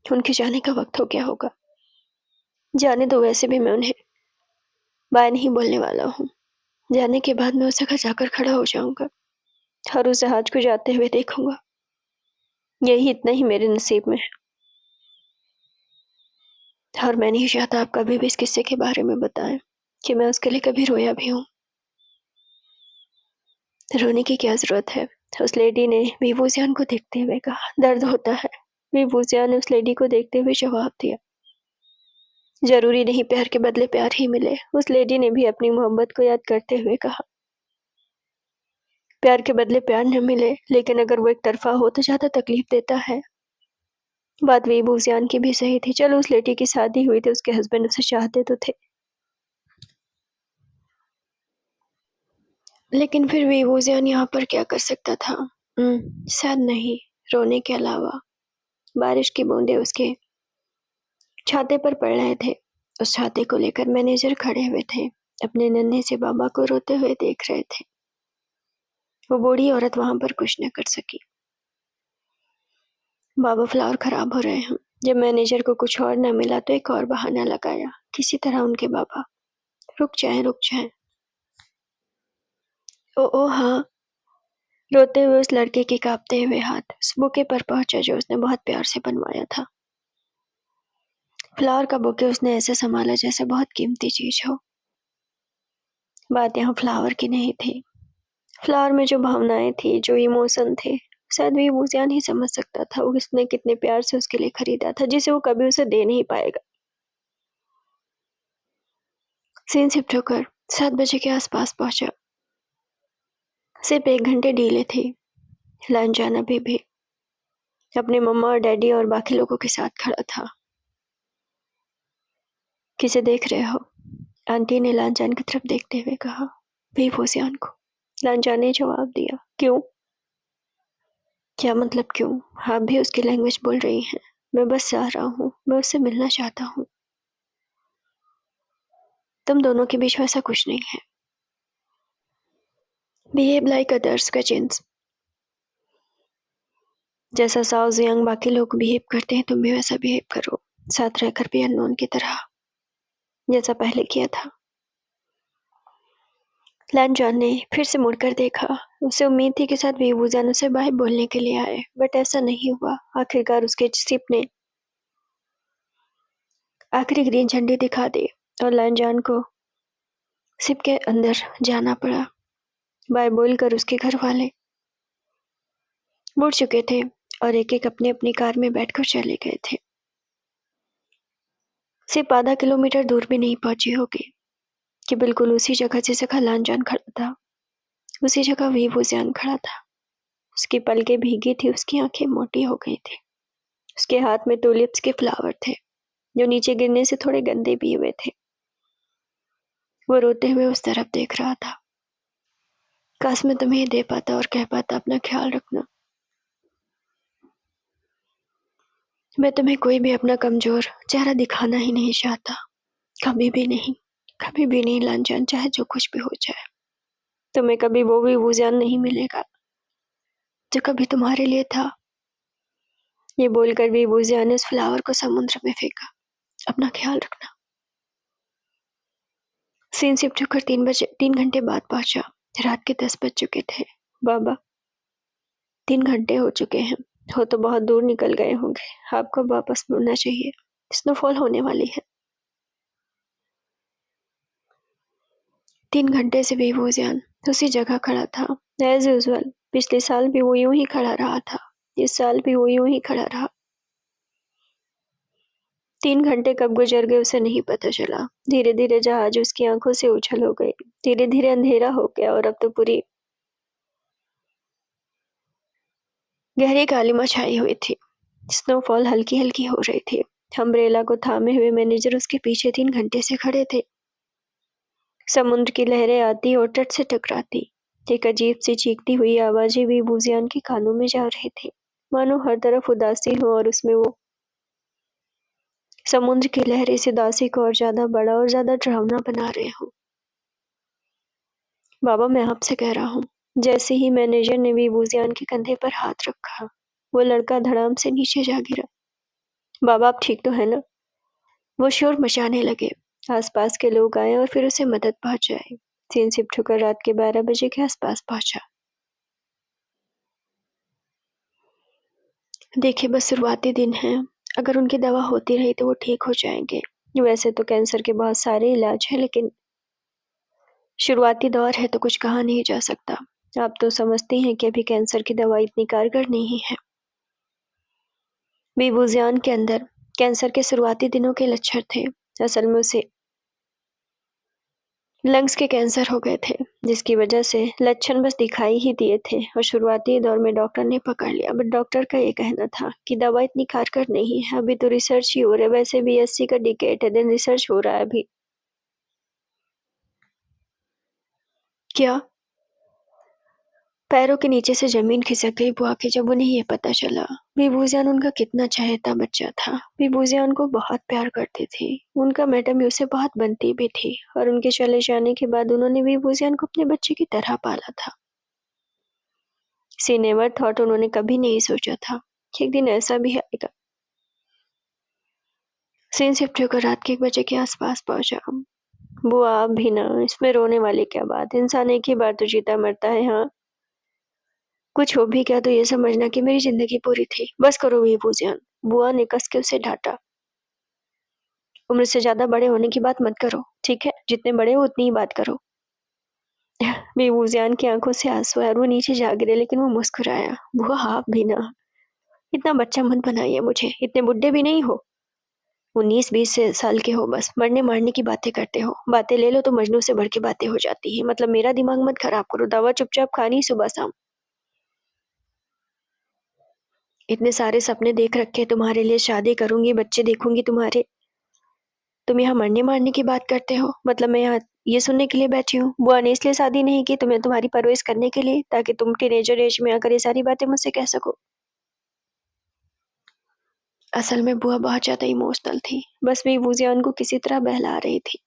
उनके जाने का वक्त हो गया होगा। जाने दो, वैसे भी मैं उन्हें बाय नहीं बोलने वाला हूँ। जाने के बाद मैं उस जगह जाकर खड़ा हो जाऊंगा और उसे हाथ को जाते हुए देखूंगा। यही इतना ही मेरे नसीब में है, और मैं नहीं चाहता आप कभी भी इस किस्से के बारे में बताएं कि मैं उसके लिए कभी रोया भी हूँ। रोने की क्या जरूरत है? उस लेडी ने वीवूजियान को देखते हुए कहा। दर्द होता है। वीवूजियान ने उस लेडी को देखते हुए जवाब दिया। जरूरी नहीं प्यार के बदले प्यार ही मिले। उस लेडी ने भी अपनी मोहब्बत को याद करते हुए कहा। प्यार के बदले प्यार न मिले, लेकिन अगर वो एक तरफा हो तो ज्यादा तकलीफ देता है। बात वीवूजियान की भी सही थी। चलो, उस लेडी की शादी हुई थी, उसके हस्बैंड उसे चाहते तो थे, लेकिन फिर वीवूजियान यहाँ पर क्या कर सकता था? शायद नहीं, रोने के अलावा। बारिश की बूंदें उसके छाते पर पड़ रहे थे। उस छाते को लेकर मैनेजर खड़े हुए थे, अपने नन्हे से बाबा को रोते हुए देख रहे थे। वो बूढ़ी औरत वहां पर कुछ न कर सकी। बाबा, फ्लावर खराब हो रहे हैं। जब मैनेजर को कुछ और न मिला तो एक और बहाना लगाया। किसी तरह उनके बाबा रुक जाएं, रुक जाएं। ओ ओ हाँ। रोते हुए उस लड़के के कांपते हुए हाथ उस बुके पर पहुंचा जो उसने बहुत प्यार से बनवाया था। फ्लावर का बुके उसने ऐसे संभाला जैसे बहुत कीमती चीज हो। बात यहाँ फ्लावर की नहीं थी। फ्लावर में जो भावनाएं थी, जो इमोशन थे, शायद भी मुजियान ही समझ सकता था। उसने कितने प्यार से उसके लिए खरीदा था, जिसे वो कभी उसे दे नहीं पाएगा। सीन शिफ्ट होकर 7 बजे के आसपास पहुंचा। सिर्फ 1 घंटे डीले थी। लांजान अभी भी अपने मम्मा और डैडी और बाकी लोगों के साथ खड़ा था। किसे देख रहे हो? आंटी ने लांजान की तरफ देखते हुए कहा। भी फूसियान को। लांजान ने जवाब दिया। क्यों? क्या मतलब क्यों? आप भी उसकी लैंग्वेज बोल रही हैं। मैं बस चाह रहा हूँ, मैं उससे मिलना चाहता हूँ। तुम दोनों के बीच वैसा कुछ नहीं है। बिहेव लाइक अदर्स का जेंस। जैसा साओ जियांग बाकी लोग बिहेव करते हैं तुम भी वैसा बिहेव करो, साथ रहकर भी अननोन की तरह, जैसा पहले किया था। लान जॉन ने फिर से मुड़कर देखा। उसे उम्मीद थी कि शायद वीवूजान उसे बाय बोलने के लिए आए, बट ऐसा नहीं हुआ। आखिरकार उसके सिप ने आखिरी ग्रीन झंडी दिखा दी और लान जॉन को सिप के अंदर जाना पड़ा। बाय बोलकर उसके घर वाले मुड़ चुके थे और एक एक अपनी अपनी कार में बैठकर चले गए थे। सिर्फ आधा किलोमीटर दूर भी नहीं पहुंची होगी कि बिल्कुल उसी जगह जिस जगह लानजान खड़ा था, उसी जगह वीवूजान खड़ा था। उसकी पलकें भीगी थी, उसकी आंखें मोटी हो गई थी। उसके हाथ में टूलिप्स के फ्लावर थे जो नीचे गिरने से थोड़े गंदे भी हुए थे। वो रोते हुए उस तरफ देख रहा था। काश मैं तुम्हें दे पाता और कह पाता अपना ख्याल रखना। मैं तुम्हें कोई भी अपना कमजोर चेहरा दिखाना ही नहीं चाहता, कभी भी नहीं, कभी भी नहीं लानजान, चाहे जो कुछ भी हो जाए। तुम्हें कभी वो भी वूजान नहीं मिलेगा जो कभी तुम्हारे लिए था। ये बोलकर भी वूजान ने उस फ्लावर को समुद्र में फेंका। अपना ख्याल रखना। सीन शिफ्ट होकर 3 घंटे बाद पहुंचा। रात के 10 बज चुके थे। बाबा, 3 घंटे हो चुके हैं। हो तो बहुत दूर निकल गए होंगे। आपको वापस मुड़ना चाहिए, स्नोफॉल होने वाली है। 3 घंटे से भी वूजान उसी जगह खड़ा था एज यूजुअल। पिछले साल भी वो यूं ही खड़ा रहा था, इस साल भी वो यूं ही खड़ा रहा। 3 घंटे कब गुजर गए उसे नहीं पता चला। धीरे धीरे जहाज उसकी आंखों से उछल हो गई। धीरे धीरे अंधेरा हो गया और अब तो पूरी गहरी कालिमा छाई हुई थी। स्नोफॉल हल्की हल्की हो रही थी। अम्ब्रेला को थामे हुए मैनेजर उसके पीछे 3 घंटे से खड़े थे। समुद्र की लहरें आती और तट से टकराती। एक अजीब सी चीखती हुई आवाजें भी बूजियान के कानों में जा रही थी, मानो हर तरफ उदासी हो और उसमें वो समुद्र की लहरें इस उदासी को और ज्यादा बड़ा और ज्यादा डरावना बना रहे हो। बाबा, मैं आपसे कह रहा हूँ। जैसे ही मैनेजर ने वीवूजियान के कंधे पर हाथ रखा, वो लड़का धड़ाम से नीचे जा गिरा। बाबा, आप ठीक तो है ना? वो शोर मचाने लगे। आसपास के लोग आए और फिर उसे मदद पहुंचाई। सीन शिफ्ट होकर रात के 12 बजे के आसपास पहुंचा। देखिए, बस शुरुआती दिन है। अगर उनकी दवा होती रही तो वो ठीक हो जाएंगे। वैसे तो कैंसर के बहुत सारे इलाज हैं, लेकिन शुरुआती दौर है तो कुछ कहा नहीं जा सकता। आप तो समझती हैं कि अभी कैंसर की दवा इतनी कारगर नहीं है। वीवूजियान के अंदर कैंसर के शुरुआती दिनों के लक्षण थे। असल में उसे लंग्स के कैंसर हो गए थे, जिसकी वजह से लक्षण बस दिखाई ही दिए थे और शुरुआती दौर में डॉक्टर ने पकड़ लिया। बट डॉक्टर का ये कहना था कि दवा इतनी कारगर नहीं है, अभी तो रिसर्च ही हो रहा है। वैसे भी 80 का डिकेड है, दिन रिसर्च हो रहा है अभी। क्या? पैरों के नीचे से जमीन खिसक गई बुआ की जब उन्हें ये पता चला। वीवूजियान उनका कितना चहेता बच्चा था। वीवूजियान को बहुत प्यार करती थी। उनका मैडम उसे बहुत बनती भी थी और उनके चले जाने के बाद उन्होंने वीवूजियान को अपने बच्चे की तरह पाला था। सी नेवर थॉट, उन्होंने कभी नहीं सोचा था कि एक दिन ऐसा भी आएगा। सीन शिफ्ट होकर रात के 1 बजे के आसपास पहुंचा। बुआ, आप भी ना, इसमें रोने वाली क्या बात। इंसान एक ही बार तो जीता मरता है। हाँ, कुछ हो भी क्या तो ये समझना कि मेरी जिंदगी पूरी थी। बस करो वीवूजियान, बुआ ने कस के उसे डांटा। उम्र से ज्यादा बड़े होने की बात मत करो, ठीक है? जितने बड़े हो उतनी ही बात करो। वीवूजियान की आंखों से आंसू आए और वो नीचे जा गिरे, लेकिन वो मुस्कुराया। बुआ, आप भी ना, इतना बच्चा मत बनाइए मुझे। इतने बुढ़े भी नहीं हो। 19-20 से साल के हो, बस मरने मारने की बातें करते हो। बातें ले लो तो मजनू से बढ़ के बातें हो जाती है। मतलब मेरा दिमाग मत खराब करो। दवा चुपचाप खानी सुबह शाम। इतने सारे सपने देख रखे तुम्हारे लिए, शादी करूंगी, बच्चे देखूंगी तुम्हारे। तुम यहाँ मरने मारने की बात करते हो। मतलब मैं यहाँ ये सुनने के लिए बैठी हूँ। बुआ ने इसलिए शादी नहीं की तुम्हें तुम्हारी परवरिश करने के लिए, ताकि तुम टीनेजर एज में आकर ये सारी बातें मुझसे कह सको। असल में बुआ बहुत ज्यादा इमोशनल थी, बस वीवूजियान को किसी तरह बहला रही थी।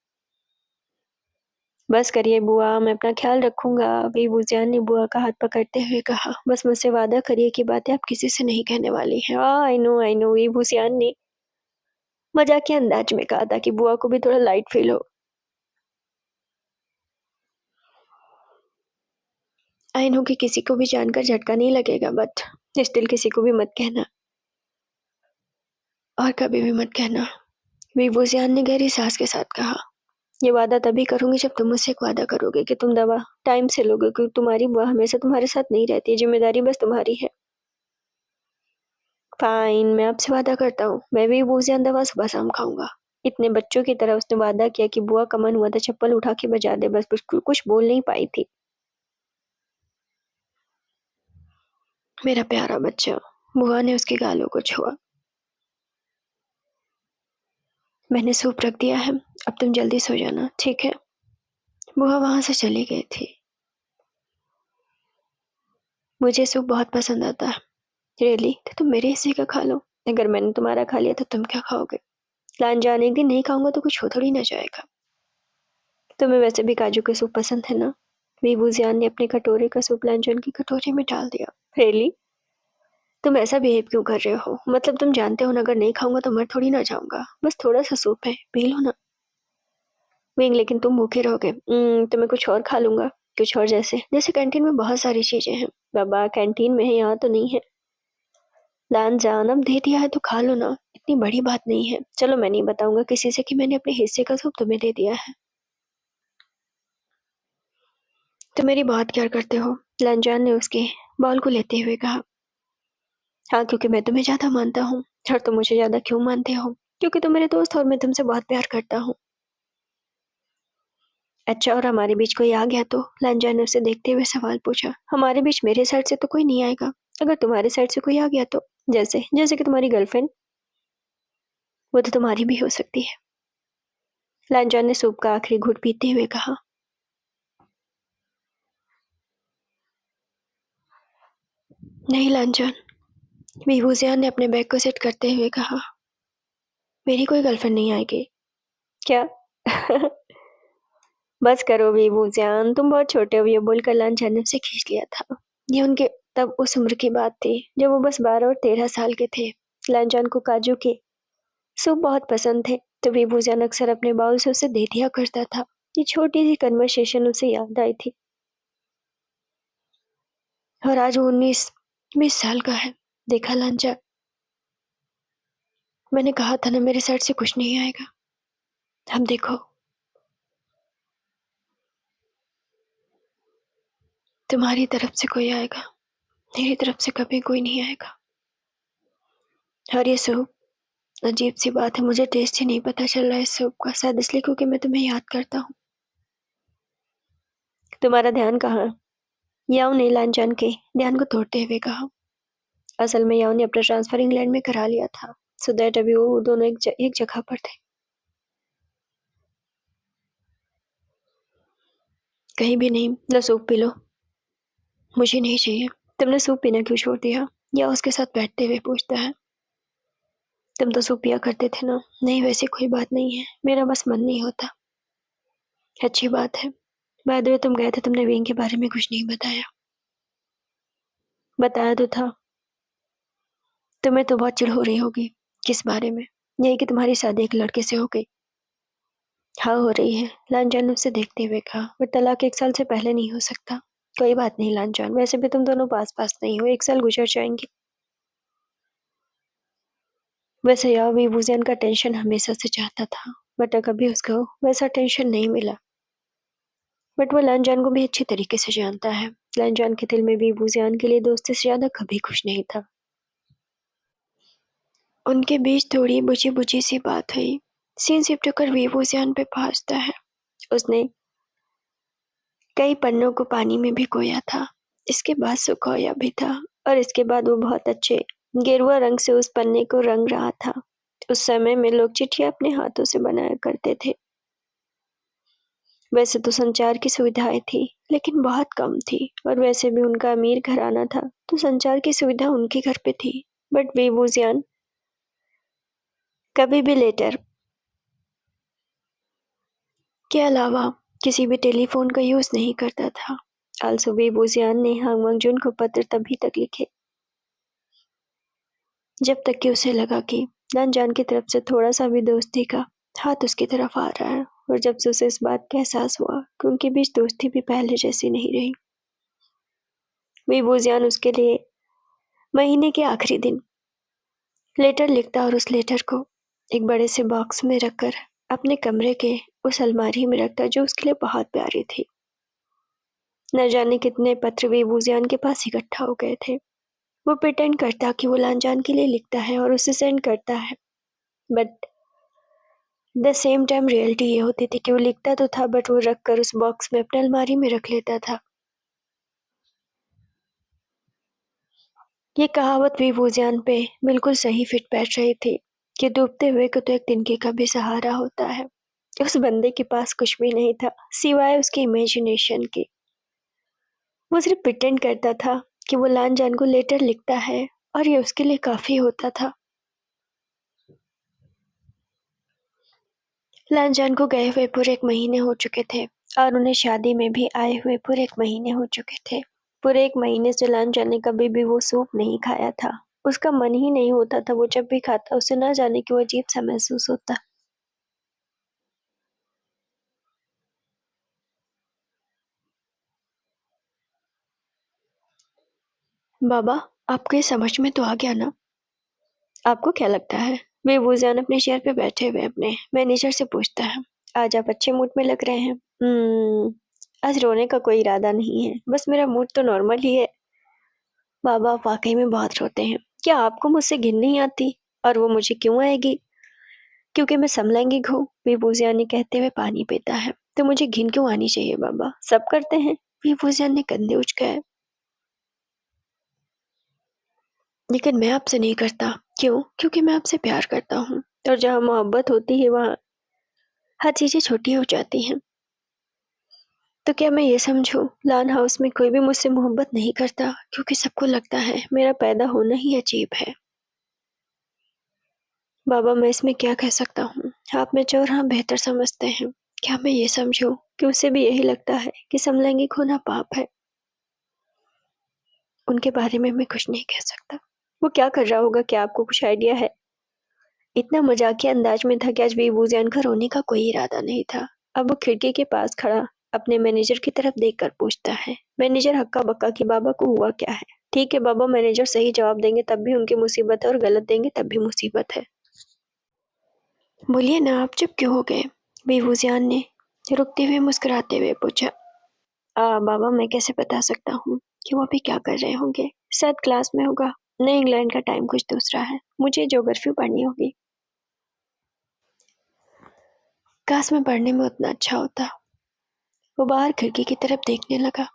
बस करिए बुआ, मैं अपना ख्याल रखूंगा। बेबूजियान ने बुआ का हाथ पकड़ते हुए कहा। बस मुझसे वादा करिए कि बातें आप किसी से नहीं कहने वाली हैं। आई नो, बेबूजियान ने मजाकिया अंदाज में कहा ताकि बुआ को भी थोड़ा लाइट फील हो। आई नो कि किसी को भी जानकर झटका नहीं लगेगा, बट स्टिल किसी को भी मत कहना, और कभी भी मत कहना। बेबूजियान ने गहरी सांस के साथ कहा। ये वादा तभी करूंगी जब तुम मुझसे एक वादा करोगे कि तुम दवा टाइम से लोगे, क्योंकि तुम्हारी बुआ हमेशा तुम्हारे साथ नहीं रहती, जिम्मेदारी बस तुम्हारी है। फाइन, मैं आपसे वादा करता हूँ, मैं भी बेबूजियान दवा सुबह शाम खाऊंगा। इतने बच्चों की तरह उसने वादा किया कि बुआ का मन हुआ था चप्पल उठा के बजा दे, बस कुछ बोल नहीं पाई थी। मेरा प्यारा बच्चा, बुआ ने उसके गालों को छुआ। मैंने सूप रख दिया है, अब तुम जल्दी सो जाना, ठीक है। बुआ वहां से चली गई थी। मुझे सूप बहुत पसंद आता है। रियली? तो तुम मेरे हिस्से का खा लो। अगर मैंने तुम्हारा खा लिया तो तुम क्या खाओगे? लान जाने एक दिन नहीं खाऊंगा तो कुछ हो थोड़ी ना जाएगा। तुम्हें वैसे भी काजू के सूप पसंद है ना? बेबूजियान ने अपने कटोरे का सूप लांजन की कटोरे में डाल दिया। रियली? तुम ऐसा बिहेव क्यों कर रहे हो? मतलब तुम जानते हो ना, अगर नहीं खाऊंगा तो मर थोड़ी ना जाऊंगा। बस थोड़ा सा सूप है, पी लो ना। विंग, लेकिन तुम भूखे रहोगे। तो मैं कुछ और खा लूंगा। कुछ और जैसे जैसे कैंटीन में बहुत सारी चीजें हैं। बाबा, कैंटीन में है, यहाँ तो नहीं है। लान जान, अब दे दिया है तो खा लो ना, इतनी बड़ी बात नहीं है। चलो, मैं नहीं बताऊंगा किसी से कि मैंने अपने हिस्से का सूप तुम्हें दे दिया है। तुम मेरी बहुत केयर करते हो, लानजान ने उसके बॉल को लेते हुए कहा। हाँ, क्योंकि मैं तुम्हें ज्यादा मानता हूँ। और तुम मुझे ज्यादा क्यों मानते हो? क्योंकि तुम मेरे दोस्त हो और मैं तुमसे बहुत प्यार करता हूँ। अच्छा, और हमारे बीच कोई आ गया तो? लानजान ने उसे देखते हुए सवाल पूछा। हमारे बीच मेरे साइड से तो कोई नहीं आएगा। अगर तुम्हारे साइड से कोई आ गया तो? जैसे जैसे कि तुम्हारी गर्लफ्रेंड। वो तो तुम्हारी भी हो सकती है। लानजान ने सूप का आखिरी घूंट पीते हुए कहा। नहीं लानजान, बेबूजियान ने अपने बैग को सेट करते हुए कहा। मेरी कोई गर्लफ्रेंड नहीं आएगी। क्या? बस करो बेबूजियान, तुम बहुत छोटे हो, ये बोलकर लानजान ने उसे खींच लिया था। ये उनके तब उस उम्र की बात थी जब वो बस 12 और 13 साल के थे। लानजान को काजू के सूप बहुत पसंद थे, तो बेबूजान अक्सर अपने बाउल से उसे दे दिया करता था। ये छोटी सी कन्वर्सेशन उसे याद आई थी। और आज वो 19-20 साल का है। देखा लांचा, मैंने कहा था ना मेरे साइड से कुछ नहीं आएगा। अब देखो, तुम्हारी तरफ से कोई आएगा, मेरी तरफ से कभी कोई नहीं आएगा। और ये सूप, अजीब सी बात है, मुझे टेस्ट ही नहीं पता चल रहा है इस सूप का। शायद इसलिए क्योंकि मैं तुम्हें याद करता हूँ। तुम्हारा ध्यान कहाँ है? याओ ने लांचान के ध्यान को तोड़ते हुए कहा। असल में याओ ने अपना ट्रांसफर इंग्लैंड में करा लिया था, सो दैट अभी वो दोनों एक जगह पर थे। कहीं भी नहीं, लो सूप पी लो। मुझे नहीं चाहिए। तुमने सूप पीना क्यों छोड़ दिया? या उसके साथ बैठते हुए पूछता है। तुम तो सूप पिया करते थे ना। नहीं, वैसे कोई बात नहीं है, मेरा बस मन नहीं होता। अच्छी बात है। बाय द वे, तुम गए थे, तुमने विंग के बारे में कुछ नहीं बताया। बताया तो था। तुम्हें तो बहुत चिढ़ हो रही होगी। किस बारे में? यही कि तुम्हारी शादी एक लड़के से हो गई। हाँ, हो रही है, लानजान ने उसे देखते हुए कहा। बट तलाक 1 साल से पहले नहीं हो सकता। कोई बात नहीं लानजान, वैसे भी तुम दोनों पास पास नहीं हो, 1 साल गुजर जाएंगे। वैसे यार, विभूजन का टेंशन हमेशा से चाहता था, बट कभी उसको वैसा टेंशन नहीं मिला। बट वो लानजान को भी अच्छी तरीके से जानता है। लानजान के दिल में विभूजन के लिए दोस्ती से ज्यादा कभी कुछ नहीं था। उनके बीच थोड़ी बुझी बुझी सी बात हुई। सीन शिफ्ट होकर विभूजन पे पहुंचता है। उसने कई पन्नों को पानी में भिगोया था, इसके बाद सुखाया भी था, और इसके बाद वो बहुत अच्छे गेरुआ रंग से उस पन्ने को रंग रहा था। उस समय में लोग चिट्ठियां अपने हाथों से बनाया करते थे। वैसे तो संचार की सुविधाएं थी, लेकिन बहुत कम थी, और वैसे भी उनका अमीर घराना था, तो संचार की सुविधा उनके घर पे थी। बट वेबूजियन कभी भी लेटर के अलावा किसी भी टेलीफोन का यूज नहीं करता था। आलसो बेबूजियान ने हांग मंगजून को पत्र तभी तक लिखे जब तक कि उसे लगा कि लानजान की तरफ से थोड़ा सा भी दोस्ती का हाथ उसकी तरफ आ रहा है। और जब से उसे इस बात का एहसास हुआ कि उनके बीच दोस्ती भी पहले जैसी नहीं रही, बेबूजियान उसके लिए महीने के आखिरी दिन लेटर लिखता और उस लेटर को एक बड़े से बॉक्स में रखकर अपने कमरे के उस अलमारी में रखता जो उसके लिए बहुत प्यारी थी। न जाने कितने पत्र बेबूजियान के पास इकट्ठा हो गए थे। वो प्रिटेंड करता कि वो लानजान के लिए लिखता है और उसे सेंड करता है, but the same time reality ये होती थी कि वो लिखता तो था बट वो रख कर उस बॉक्स में अपने अलमारी में रख लेता था। ये कहावत बेबूजियान पे बिल्कुल सही फिट बैठ रही थी कि डूबते हुए को तो एक तिनके का भी सहारा होता है। उस बंदे के पास कुछ भी नहीं था सिवाय उसकी इमेजिनेशन के। वो सिर्फ प्रिटेंड करता था कि वो लानजान को लेटर लिखता है और ये उसके लिए काफी होता था। लानजान को गए हुए पूरे 1 महीने हो चुके थे और उन्हें शादी में भी आए हुए पूरे 1 महीने हो चुके थे। पूरे 1 महीने से लानजान ने कभी भी वो सूप नहीं खाया था। उसका मन ही नहीं होता था। वो जब भी खाता उसे ना जाने क्यों अजीब सा महसूस होता। बाबा, आपको ये समझ में तो आ गया ना? आपको क्या लगता है? बेबूजान अपने चेयर पे बैठे हुए अपने मैनेजर से पूछता है। आज आप अच्छे मूड में लग रहे हैं। आज रोने का कोई इरादा नहीं है, बस मेरा मूड तो नॉर्मल ही है। बाबा, आप वाकई में बहुत रोते हैं। क्या आपको मुझसे घिन नहीं आती? और वो मुझे क्यों आएगी? क्योंकि मैं समलैंगिक हूँ, बेबूजियान ने कहते हुए पानी पीता है। तो मुझे घिन क्यों आनी चाहिए बाबा? सब करते हैं। बेबूजियान ने कंधे उचकाए। लेकिन मैं आपसे नहीं करता। क्यों? क्योंकि मैं आपसे प्यार करता हूँ और जहाँ मोहब्बत होती है वहाँ हर चीजें छोटी हो जाती हैं। तो क्या मैं ये समझूं लान हाउस में कोई भी मुझसे मोहब्बत नहीं करता क्योंकि सबको लगता है मेरा पैदा होना ही अजीब है? बाबा, मैं इसमें क्या कह सकता हूँ? आप में और हाँ बेहतर समझते हैं। क्या मैं ये समझूं कि उसे भी यही लगता है कि समलैंगिक होना पाप है? उनके बारे में मैं कुछ नहीं कह सकता। वो क्या कर रहा होगा, क्या आपको कुछ आइडिया है? इतना मजाकिया अंदाज में था कि आज बेबूजान का रोने का कोई इरादा नहीं था। अब वो खिड़की के पास खड़ा अपने मैनेजर की तरफ देखकर पूछता है। मैनेजर हक्का बक्का कि बाबा को हुआ क्या है? ठीक है बाबा, मैनेजर सही जवाब देंगे तब भी उनकी मुसीबत है और गलत देंगे तब भी मुसीबत है। बोलिए ना, आप चुप क्यों हो गए? बेबूजान ने रुकते हुए मुस्कुराते हुए पूछा। बाबा, मैं कैसे बता सकता हूँ कि वो अभी क्या कर रहे होंगे? शायद क्लास में होगा। नहीं, इंग्लैंड का टाइम कुछ दूसरा है। मुझे ज्योग्राफी पढ़नी होगी। काश में पढ़ने में उतना अच्छा होता। वो बाहर खिड़की की तरफ देखने लगा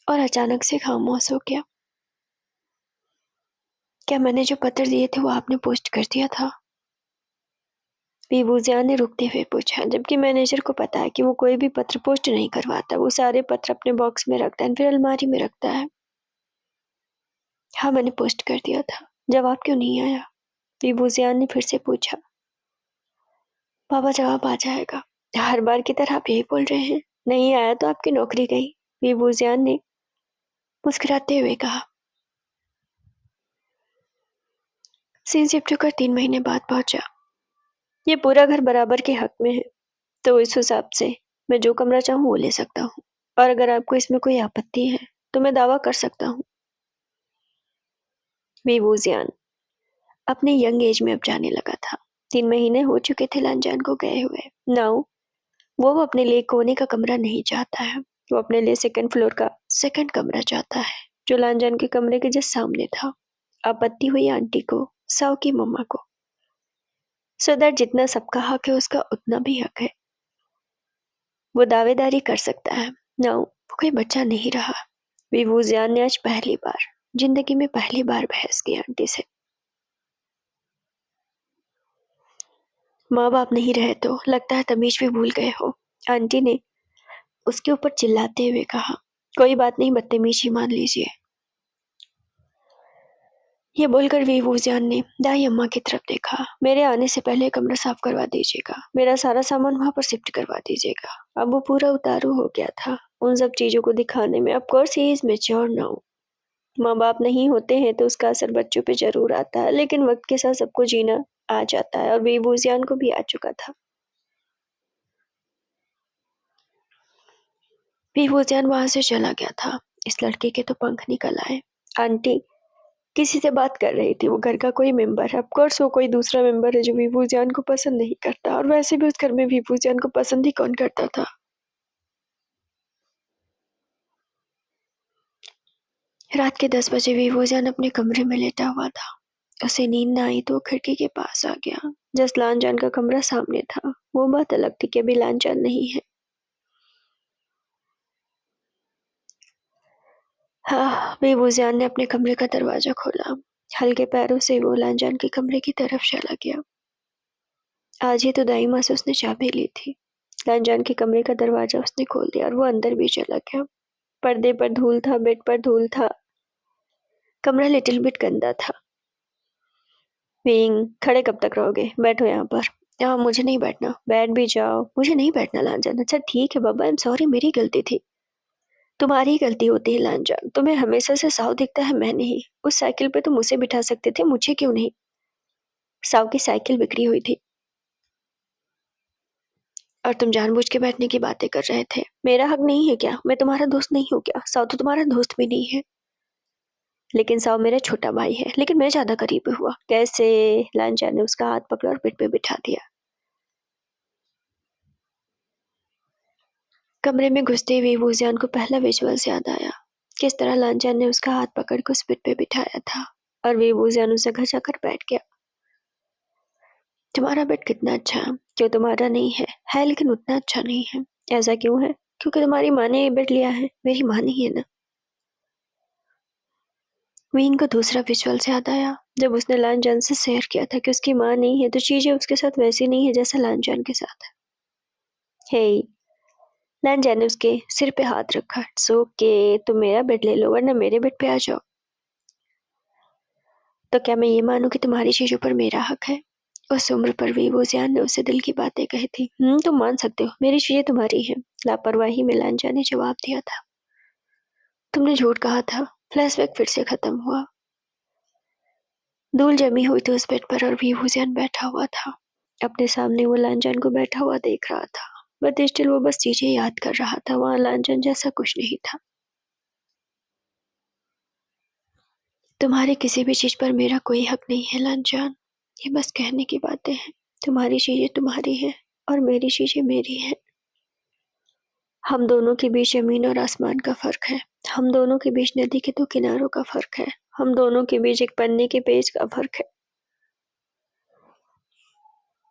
और अचानक से खामोश हो गया। क्या मैंने जो पत्र दिए थे वो आपने पोस्ट कर दिया था? बेबूजियान ने रुकते हुए पूछा, जबकि मैनेजर को पता है कि वो कोई भी पत्र पोस्ट नहीं करवाता। वो सारे पत्र अपने बॉक्स में रखता है फिर अलमारी में रखता है। हाँ, मैंने पोस्ट कर दिया था। जवाब क्यों नहीं आया? बेबूजियान ने फिर से पूछा। बाबा, जवाब आ जाएगा। हर बार की तरह आप यही बोल रहे हैं। नहीं आया तो आपकी नौकरी गई, बेबूजियान ने मुस्कुराते हुए कहा। सीन शिफ्ट होकर 3 महीने बाद पहुंचा। ये पूरा घर बराबर के हक में है, तो इस हिसाब से मैं जो कमरा चाहूँ वो ले सकता हूँ। और अगर आपको इसमें कोई आपत्ति है तो मैं दावा कर सकता हूँ। बेबूजियान अपने यंग एज में अब जाने लगा था। 3 महीने हो चुके थे लानजान को गए हुए। नाउ वो अपने लिए कोने का कमरा नहीं चाहता है। वो अपने लिए सेकंड फ्लोर का सेकंड कमरा चाहता है जो लानजान के कमरे के जस्ट सामने था। आपत्ति हुई आंटी को, साव की मम्मा को। सो दैट जितना सबका हक है उसका उतना भी हक है। वो दावेदारी कर सकता है। नाउ वो कोई बच्चा नहीं रहा। बेबूजियान ने आज पहली बार जिंदगी में पहली बार बहस की आंटी से। माँ बाप नहीं रहे तो लगता है तमीज भी भूल गए हो, आंटी ने उसके ऊपर चिल्लाते हुए कहा। कोई बात नहीं, बदतमीज ही मान लीजिए। ये बोलकर वीवूजियान ने दाई अम्मा की तरफ देखा। मेरे आने से पहले कमरा साफ करवा दीजिएगा, मेरा सारा सामान वहां पर शिफ्ट करवा दीजिएगा। अब वो पूरा उतारू हो गया था उन सब चीजों को दिखाने में। Of course he is mature now. माँ बाप नहीं होते हैं तो उसका असर बच्चों पे जरूर आता है, लेकिन वक्त के साथ सबको जीना आ जाता है, और वीवूजियान को भी आ चुका था। वीवूजियान वहां से चला गया था। इस लड़के के तो पंख निकल आए। आंटी किसी से बात कर रही थी, वो घर का कोई मेंबर है। ऑफकोर्स वो कोई दूसरा मेंबर है जो वीवूजियान को पसंद नहीं करता, और वैसे भी उस घर में वीवूजियान को पसंद ही कौन करता था। रात के 10 बजे वीवूजियान अपने कमरे में लेटा हुआ था। उसे नींद न आई तो वो खिड़की के पास आ गया। जस्ट लानजान का कमरा सामने था। वो बात अलग थी कि अभी लानजान नहीं है। हाँ, वीवूजियान ने अपने कमरे का दरवाजा खोला। हल्के पैरों से वो लानजान के कमरे की तरफ चला गया। आज ही तो दाई माँ से उसने चाबी ली थी। लानजान के कमरे का दरवाजा उसने खोल दिया और वो अंदर भी चला गया। पर्दे पर धूल था, बेड पर धूल था, कमरा लिटिल बिट गंदा था। विंग, खड़े कब तक रहोगे? बैठो यहाँ पर। यहाँ मुझे नहीं बैठना। बैठ भी जाओ। मुझे नहीं बैठना लानजान। अच्छा ठीक है बाबा, आई एम सॉरी, मेरी गलती थी। तुम्हारी ही गलती होती है लानजान, तुम्हें हमेशा से साव दिखता है, मैं नहीं। उस साइकिल पे तुम उसे बिठा सकते थे, मुझे क्यों नहीं? साव की साइकिल बिक्री हुई थी और तुम जानबूझ के बैठने की बातें कर रहे थे। मेरा हक नहीं है क्या? मैं तुम्हारा दोस्त नहीं हूँ क्या? साव तो तुम्हारा दोस्त भी नहीं है। लेकिन साव मेरा छोटा भाई है। लेकिन मैं ज्यादा करीब हुआ कैसे? लांचा ने उसका हाथ पकड़ा और पेट पे बिठा दिया। कमरे में घुसते हुए वूजियान को पहला विजुअल्स याद आया। किस तरह लांचा ने उसका हाथ पकड़ के उस पेट पे बिठाया था, और वे वूजियान उसे घर जाकर बैठ गया। तुम्हारा बेड कितना अच्छा है। क्यों तुम्हारा नहीं है लेकिन उतना अच्छा नहीं है। ऐसा क्यों है? क्योंकि तुम्हारी माँ ने ये बेड लिया है, मेरी माँ नहीं है ना। वीन को दूसरा विजुअल्स याद आया, जब उसने लांजान से शेयर किया था कि उसकी माँ नहीं है तो चीजें उसके साथ वैसी नहीं है जैसा लांजान के साथ है। हे, लांजान ने उसके सिर पे हाथ रखा। सो के तुम मेरा बेड ले लो वरना मेरे बेड पे आ जाओ। तो क्या मैं ये मानूं कि तुम्हारी चीजों पर मेरा हक है? उस उम्र पर भी वो जियान ने उसे दिल की बातें कही थी। तुम मान सकते हो, मेरी चीजें तुम्हारी हैं। लापरवाही में लांजा ने जवाब दिया था। तुमने झूठ कहा था। फ्लैशबैक फिर से खत्म हुआ। धूल जमी हुई थी उस बेड पर और भी हुसैन बैठा हुआ था। अपने सामने वो लांजन को बैठा हुआ देख रहा था। बट स्टिल वो बस चीजें याद कर रहा था। वहां लांजन जैसा कुछ नहीं था। तुम्हारी किसी भी चीज पर मेरा कोई हक नहीं है लांजन। ये बस कहने की बातें हैं। तुम्हारी चीजें तुम्हारी हैं और मेरी चीजें मेरी हैं। हम दोनों के बीच जमीन और आसमान का फर्क है। हम दोनों के बीच नदी के दो किनारों का फर्क है। हम दोनों के बीच एक पन्ने के पेज का फर्क है।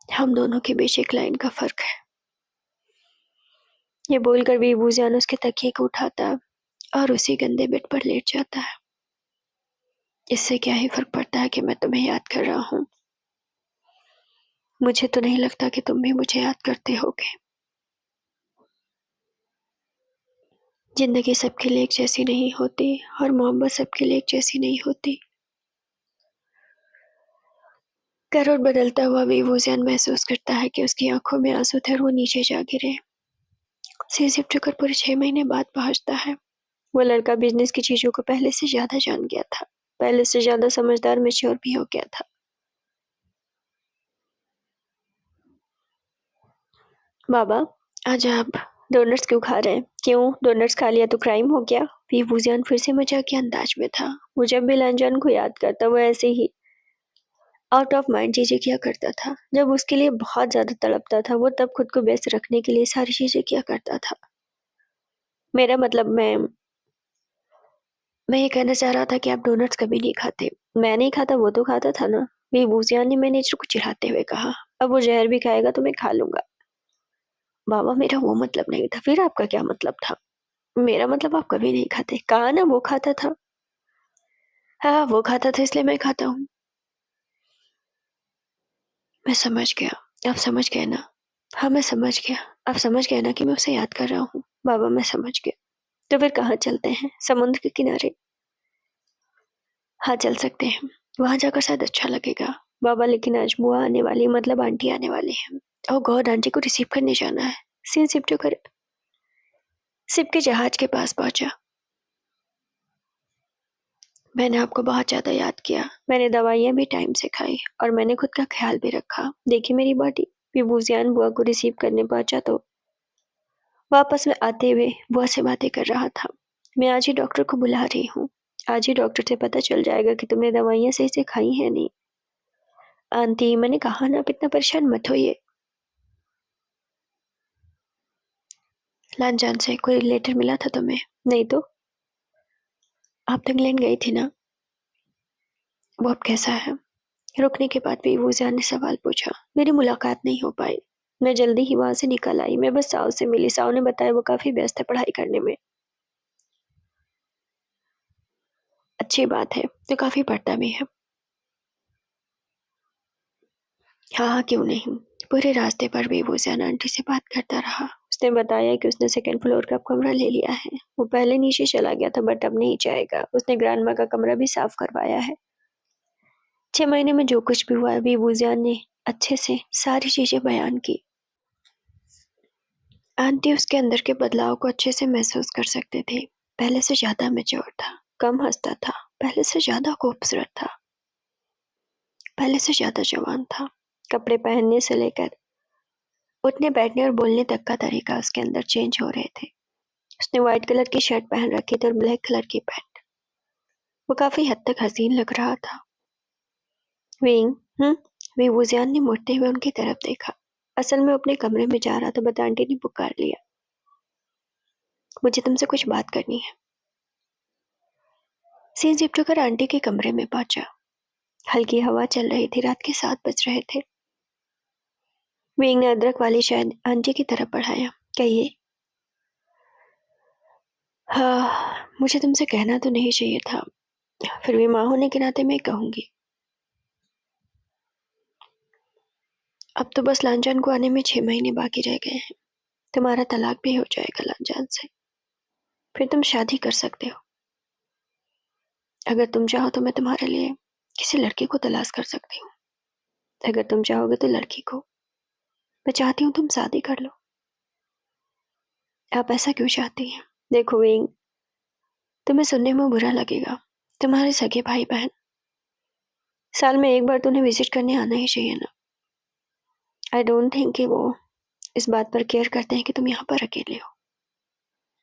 हम दोनों के बीच एक लाइन का फर्क है। ये बोलकर भी बूजान उसके तकिए को उठाता और उसी गंदे बेड पर लेट जाता है। इससे क्या ही फर्क पड़ता है कि मैं तुम्हें याद कर रहा हूँ। मुझे तो नहीं लगता कि तुम भी मुझे याद करते होगे। जिंदगी सबके लिए एक जैसी नहीं होती और मोहब्बत सबके लिए एक जैसी नहीं होती। करोड़ बदलता हुआ भी वोजियान महसूस करता है कि उसकी आंखों में आंसू थे और वो नीचे जा गिरे। सी शिफ्ट होकर पूरे 6 महीने बाद पहुंचता है। वो लड़का बिजनेस की चीजों को पहले से ज्यादा जान गया था। पहले से ज्यादा समझदार, मैच्योर भी हो गया था। बाबा, आज आप डोनट्स क्यों खा रहे हैं? क्यों, डोनट्स खा लिया तो क्राइम हो गया? वीवूजियान फिर से मजाकिया अंदाज में था। वो जब भी लांजान को याद करता वो ऐसे ही आउट ऑफ माइंड चीजें किया करता था। जब उसके लिए बहुत ज्यादा तड़पता था वो तब खुद को व्यस्त रखने के लिए सारी चीजें किया करता था। मेरा मतलब मैं ये कहना चाह रहा था कि आप डोनट्स कभी नहीं खाते। मैं नहीं खाता, वो तो खाता था ना। वीवूजियान ने मैनेजर को चिढ़ाते हुए कहा। अब वो जहर भी खाएगा तो मैं खा लूंगा। बाबा, मेरा वो मतलब नहीं था। फिर आपका क्या मतलब था? मेरा मतलब आप कभी नहीं खाते। कहा ना वो खाता था। हाँ, वो खाता था इसलिए मैं खाता हूँ। मैं समझ गया। आप समझ गए ना? हाँ, मैं समझ गया। आप समझ गए ना कि मैं उसे याद कर रहा हूँ? बाबा, मैं समझ गया। तो फिर कहाँ चलते हैं? समुद्र के किनारे? हाँ, चल सकते हैं। वहां जाकर शायद अच्छा लगेगा। बाबा, लेकिन आज बुआ आने वाली, मतलब आंटी आने वाली है। ओह गॉड, आंटी को रिसीव करने जाना है। सीन शिफ्ट होकर शिप के जहाज के पास पहुंचा। मैंने आपको बहुत ज्यादा याद किया। मैंने दवाइयां भी टाइम से खाई और मैंने खुद का ख्याल भी रखा। देखी मेरी बॉडी। विभूजियान बुआ को रिसीव करने पहुंचा तो वापस में आते हुए बुआ से बातें कर रहा था। मैं आज ही डॉक्टर को बुला रही हूँ। आज ही डॉक्टर से पता चल जाएगा कि तुमने दवाइयां सही से खाई है नहीं। आंटी, मैंने कहा ना, इतना परेशान मत होइए। लांजान से कोई लेटर मिला था तुम्हें? नहीं तो। आप तो इंग्लैंड गई थी ना। वो अब कैसा है? रुकने के बाद भी वूजियान ने सवाल पूछा। मेरी मुलाकात नहीं हो पाई। मैं जल्दी ही वहां से निकल आई। मैं बस साओ से मिली। साओ ने बताया वो काफी व्यस्त है पढ़ाई करने में। अच्छी बात है, तो काफी पढ़ता भी है। हाँ हाँ, क्यों नहीं। पूरे रास्ते पर भी वूजियान आंटी से बात करता रहा। उसने बताया कि उसने सेकंड फ्लोर का कमरा ले लिया है। वो पहले नीचे चला गया था बट अब नहीं जाएगा। उसने ग्रैंड माँ का कमरा भी साफ करवाया है। 6 महीने में जो कुछ भी हुआ, अभी वूजियान ने अच्छे से सारी चीजें बयान की। आंटी उसके अंदर के बदलाव को अच्छे से महसूस कर सकते थे। पहले से ज्यादा मैच्योर था, कम हंसता था, पहले से ज्यादा खूबसूरत था, पहले से ज्यादा जवान था। कपड़े पहनने से लेकर उठने बैठने और बोलने तक का तरीका उसके अंदर चेंज हो रहे थे। उसने व्हाइट कलर की शर्ट पहन रखी थी और ब्लैक कलर की पैंट। वो काफी हद तक हसीन लग रहा था। विंग, वे वुजियान ने मुड़ते हुए उनकी तरफ देखा। असल में अपने कमरे में जा रहा था बट आंटी ने पुकार लिया। मुझे तुमसे कुछ बात करनी है। सीन शिफ्ट होकर आंटी के कमरे में पहुंचा। हल्की हवा चल रही थी। रात के 7 बज रहे थे। विंग ने अदरक वाली शायद आंटी की तरफ बढ़ाया। कहिए। हाँ, मुझे तुमसे कहना तो नहीं चाहिए था, फिर भी माँ होने के नाते मैं कहूंगी। अब तो बस लांजान को आने में 6 महीने बाकी रह गए हैं। तुम्हारा तलाक भी हो जाएगा लांजान से। फिर तुम शादी कर सकते हो। अगर तुम चाहो तो मैं तुम्हारे लिए किसी लड़के को तलाश कर सकती हूँ। अगर तुम चाहोगे तो लड़की को। मैं चाहती हूँ तुम शादी कर लो। आप ऐसा क्यों चाहती हैं? देखो विंग, तुम्हें सुनने में बुरा लगेगा। तुम्हारे सगे भाई बहन साल में एक बार तुम्हें विजिट करने आना ही चाहिए ना। आई डोंट थिंक कि वो इस बात पर केयर करते हैं कि तुम यहाँ पर अकेले हो।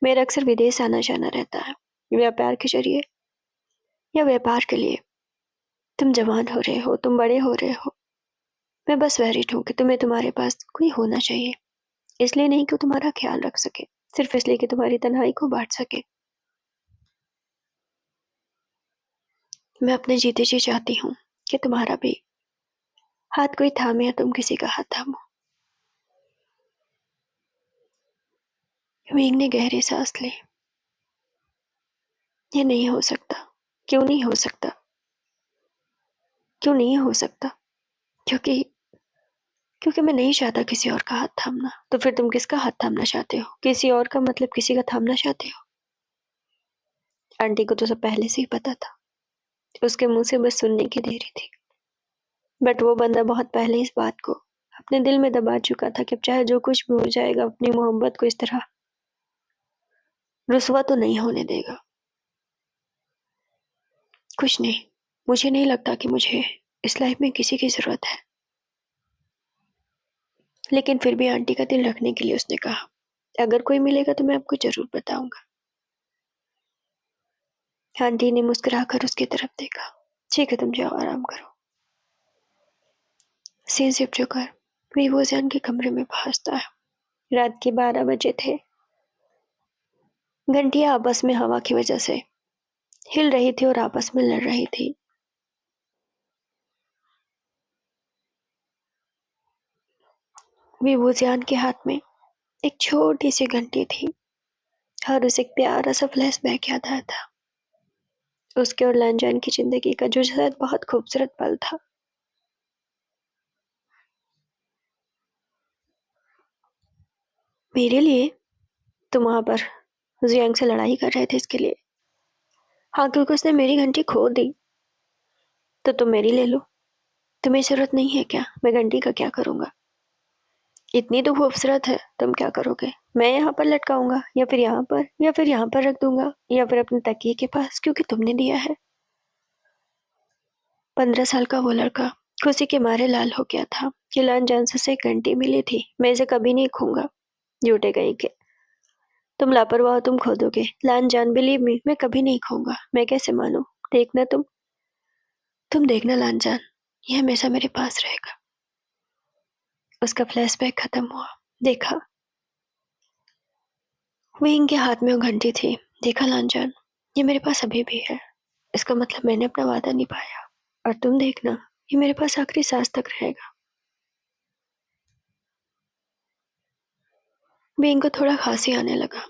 मेरा अक्सर विदेश आना जाना रहता है, व्यापार के जरिए या व्यापार के लिए। तुम जवान हो रहे हो, तुम बड़े हो रहे हो। मैं बस वरीड हूँ कि तुम्हें तुम्हारे पास कोई होना चाहिए। इसलिए नहीं कि वो तुम्हारा ख्याल रख सके, सिर्फ इसलिए कि तुम्हारी तन्हाई को बांट सके। मैं अपने जीते जी चाहती हूँ कि तुम्हारा भी हाथ कोई थामे या तुम किसी का हाथ थामो। विंग ने गहरी सांस ली। ये नहीं हो सकता। क्यों नहीं हो सकता? क्यों नहीं हो सकता? क्योंकि क्योंकि मैं नहीं चाहता किसी और का हाथ थामना। तो फिर तुम किसका हाथ थामना चाहते हो? किसी और का मतलब किसी का थामना चाहते हो? आंटी को तो सब पहले से ही पता था। उसके मुंह से बस सुनने की देरी थी। बट वो बंदा बहुत पहले इस बात को अपने दिल में दबा चुका था कि अब चाहे जो कुछ भी हो जाएगा, अपनी मोहब्बत को इस तरह रुसवा तो नहीं होने देगा। कुछ नहीं, मुझे नहीं लगता कि मुझे इस लाइफ में किसी की जरूरत है। लेकिन फिर भी आंटी का दिल रखने के लिए उसने कहा, अगर कोई मिलेगा तो मैं आपको जरूर बताऊंगा। आंटी ने मुस्कुराकर उसकी तरफ देखा। ठीक है, तुम जाओ, आराम करो। सीन शिफ्ट होकर विभूषण के कमरे में पहुंचता है। रात के 12 बजे थे। घंटियां आपस में हवा की वजह से हिल रही थी और आपस में लड़ रही थी। विभूषण के हाथ में एक छोटी सी घंटी थी और उसे एक प्यारा सा फ्लैशबैक याद आया था। उसके और लांजान की जिंदगी का जो शायद बहुत खूबसूरत पल था। मेरे लिए? तुम वहां पर जियांग से लड़ाई कर रहे थे इसके लिए? हाँ, क्योंकि उसने मेरी घंटी खो दी। तो तुम मेरी ले लो। तुम्हें जरूरत नहीं है क्या? मैं घंटी का क्या करूंगा? इतनी तो खूबसूरत है, तुम क्या करोगे? मैं यहाँ पर लटकाऊंगा, या फिर यहाँ पर, या फिर यहाँ पर रख दूंगा, या फिर अपने तकिए के पास, क्योंकि तुमने दिया है। 15 साल का वो लड़का खुशी के मारे लाल हो गया था कि लान जान से उसे एक घंटी मिली थी। मैं इसे कभी नहीं खूंगा। झूठे कहीं के। तुम लापरवाह हो, तुम खो दोगे। लान जान, बिलीव मी, मैं कभी नहीं खाऊंगा। मैं कैसे मानूं? देखना तुम देखना लान जान, ये हमेशा मेरे पास रहेगा। उसका फ्लैशबैक खत्म हुआ। देखा, विंग के हाथ में वो घंटी थी। देखा लांजान, ये मेरे पास अभी भी है। इसका मतलब मैंने अपना वादा निभाया। और तुम देखना, ये मेरे पास आखिरी सांस तक रहेगा। विंग को थोड़ा खांसी आने लगा।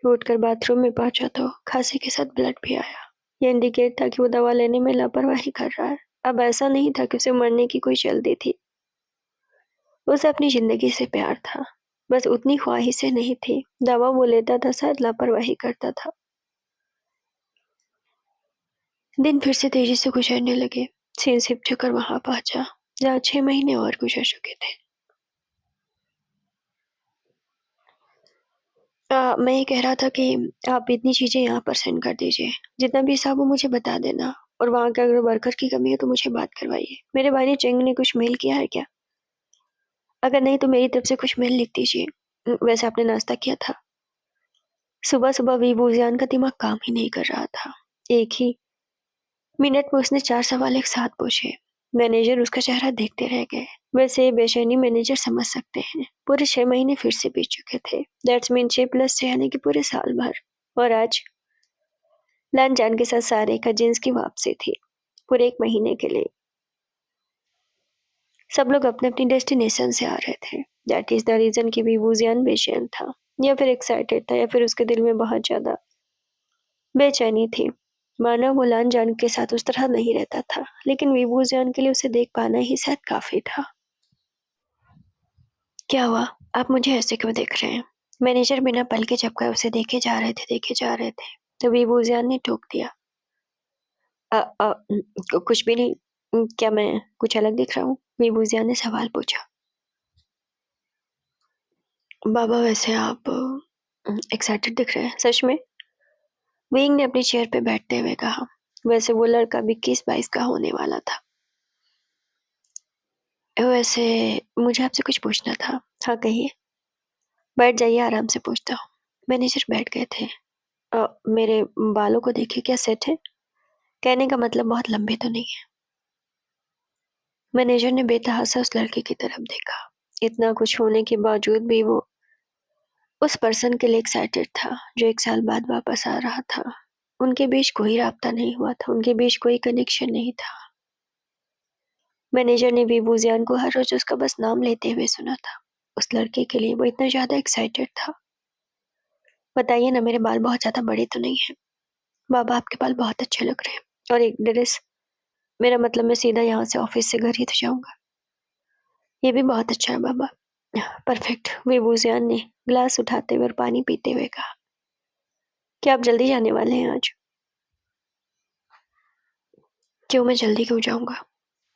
उठकर बाथरूम में पहुंचा तो खांसी के साथ ब्लड भी आया। ये इंडिकेट था कि वो दवा लेने में लापरवाही कर रहा है। अब ऐसा नहीं था कि उसे मरने की कोई जल्दी थी। उसे अपनी जिंदगी से प्यार था, बस उतनी ख्वाहिशें नहीं थी। दवा वो लेता था, शायद लापरवाही करता था। दिन फिर से तेजी से गुजरने लगे। सीन सिप होकर वहां पहुंचा जहाँ 6 महीने और गुजर चुके थे। मैं ये कह रहा था कि आप इतनी चीजें यहाँ पर सेंड कर दीजिए। जितना भी हिसाब हो मुझे बता देना। और वहाँ के अगर वर्कर की कमी है तो मुझे बात करवाइए। मेरे भाई ने चेंग ने कुछ मेल किया है क्या? अगर नहीं तो मेरी तरफ से कुछ मेल लिख दीजिए। वैसे आपने नाश्ता किया था? सुबह सुबह वीबूजियान का दिमाग काम ही नहीं कर रहा था। एक ही मिनट में उसने 4 सवाल एक साथ पूछे। मैनेजर उसका चेहरा देखते रह गए। वैसे बेचैनी मैनेजर समझ सकते हैं। पूरे 6 महीने फिर से बीत चुके थे। दैट्स मीन 6+6 यानी कि पूरे साल भर। और आज लान जान के साथ सारे कजिन्स की वापसी थी, पूरे 1 महीने के लिए। सब लोग अपने अपनी डेस्टिनेशन से आ रहे थे। दैट इज द रीजन कि विबूजियान बेचैन था, या फिर एक्साइटेड था, या फिर उसके दिल में बहुत ज्यादा बेचैनी थी। माना वो लान जान के साथ उस तरह नहीं रहता था, लेकिन विबूजियान के लिए उसे देख पाना ही शायद काफी था। क्या हुआ? आप मुझे ऐसे क्यों देख रहे हैं? मैनेजर बिना पल के झपकाए उसे देखे जा रहे थे। तो विबूजियान ने टोक दिया, कुछ भी नहीं। क्या मैं कुछ अलग दिख रहा हूँ? विबूजियान ने सवाल पूछा। बाबा, वैसे आप एक्साइटेड दिख रहे हैं, सच में। विंग ने अपनी चेयर पे बैठते हुए कहा। वैसे वो लड़का भी 21-22 का होने वाला था। वैसे मुझे आपसे कुछ पूछना था। हाँ, कहिए। बैठ जाइए, आराम से पूछता हूँ। मैनेजर बैठ गए थे। मेरे बालों को देखिए, क्या सेट है? कहने का मतलब बहुत लंबे तो नहीं है। मैनेजर ने बेतहासा उस लड़के की तरफ देखा। इतना कुछ होने के बावजूद भी वो उस पर्सन के लिए एक्साइटेड था जो 1 साल बाद वापस आ रहा था। उनके बीच कोई राब्ता नहीं हुआ था, उनके बीच कोई कनेक्शन नहीं था। मैनेजर ने विबूजियान को हर रोज उसका बस नाम लेते हुए सुना था। उस लड़के के लिए वो इतना ज्यादा एक्साइटेड था। बताइए ना, मेरे बाल बहुत ज्यादा बड़े तो नहीं है? बाबा, आपके बाल बहुत अच्छे लग रहे हैं। और एक ड्रेस, मेरा मतलब मैं सीधा यहाँ से ऑफिस से घर ही तो जाऊंगा। ये भी बहुत अच्छा है बाबा। परफेक्ट। विबूजियान ने ग्लास उठाते हुए और पानी पीते हुए कहा। क्या आप जल्दी जाने वाले हैं आज? क्यों, मैं जल्दी क्यों जाऊंगा?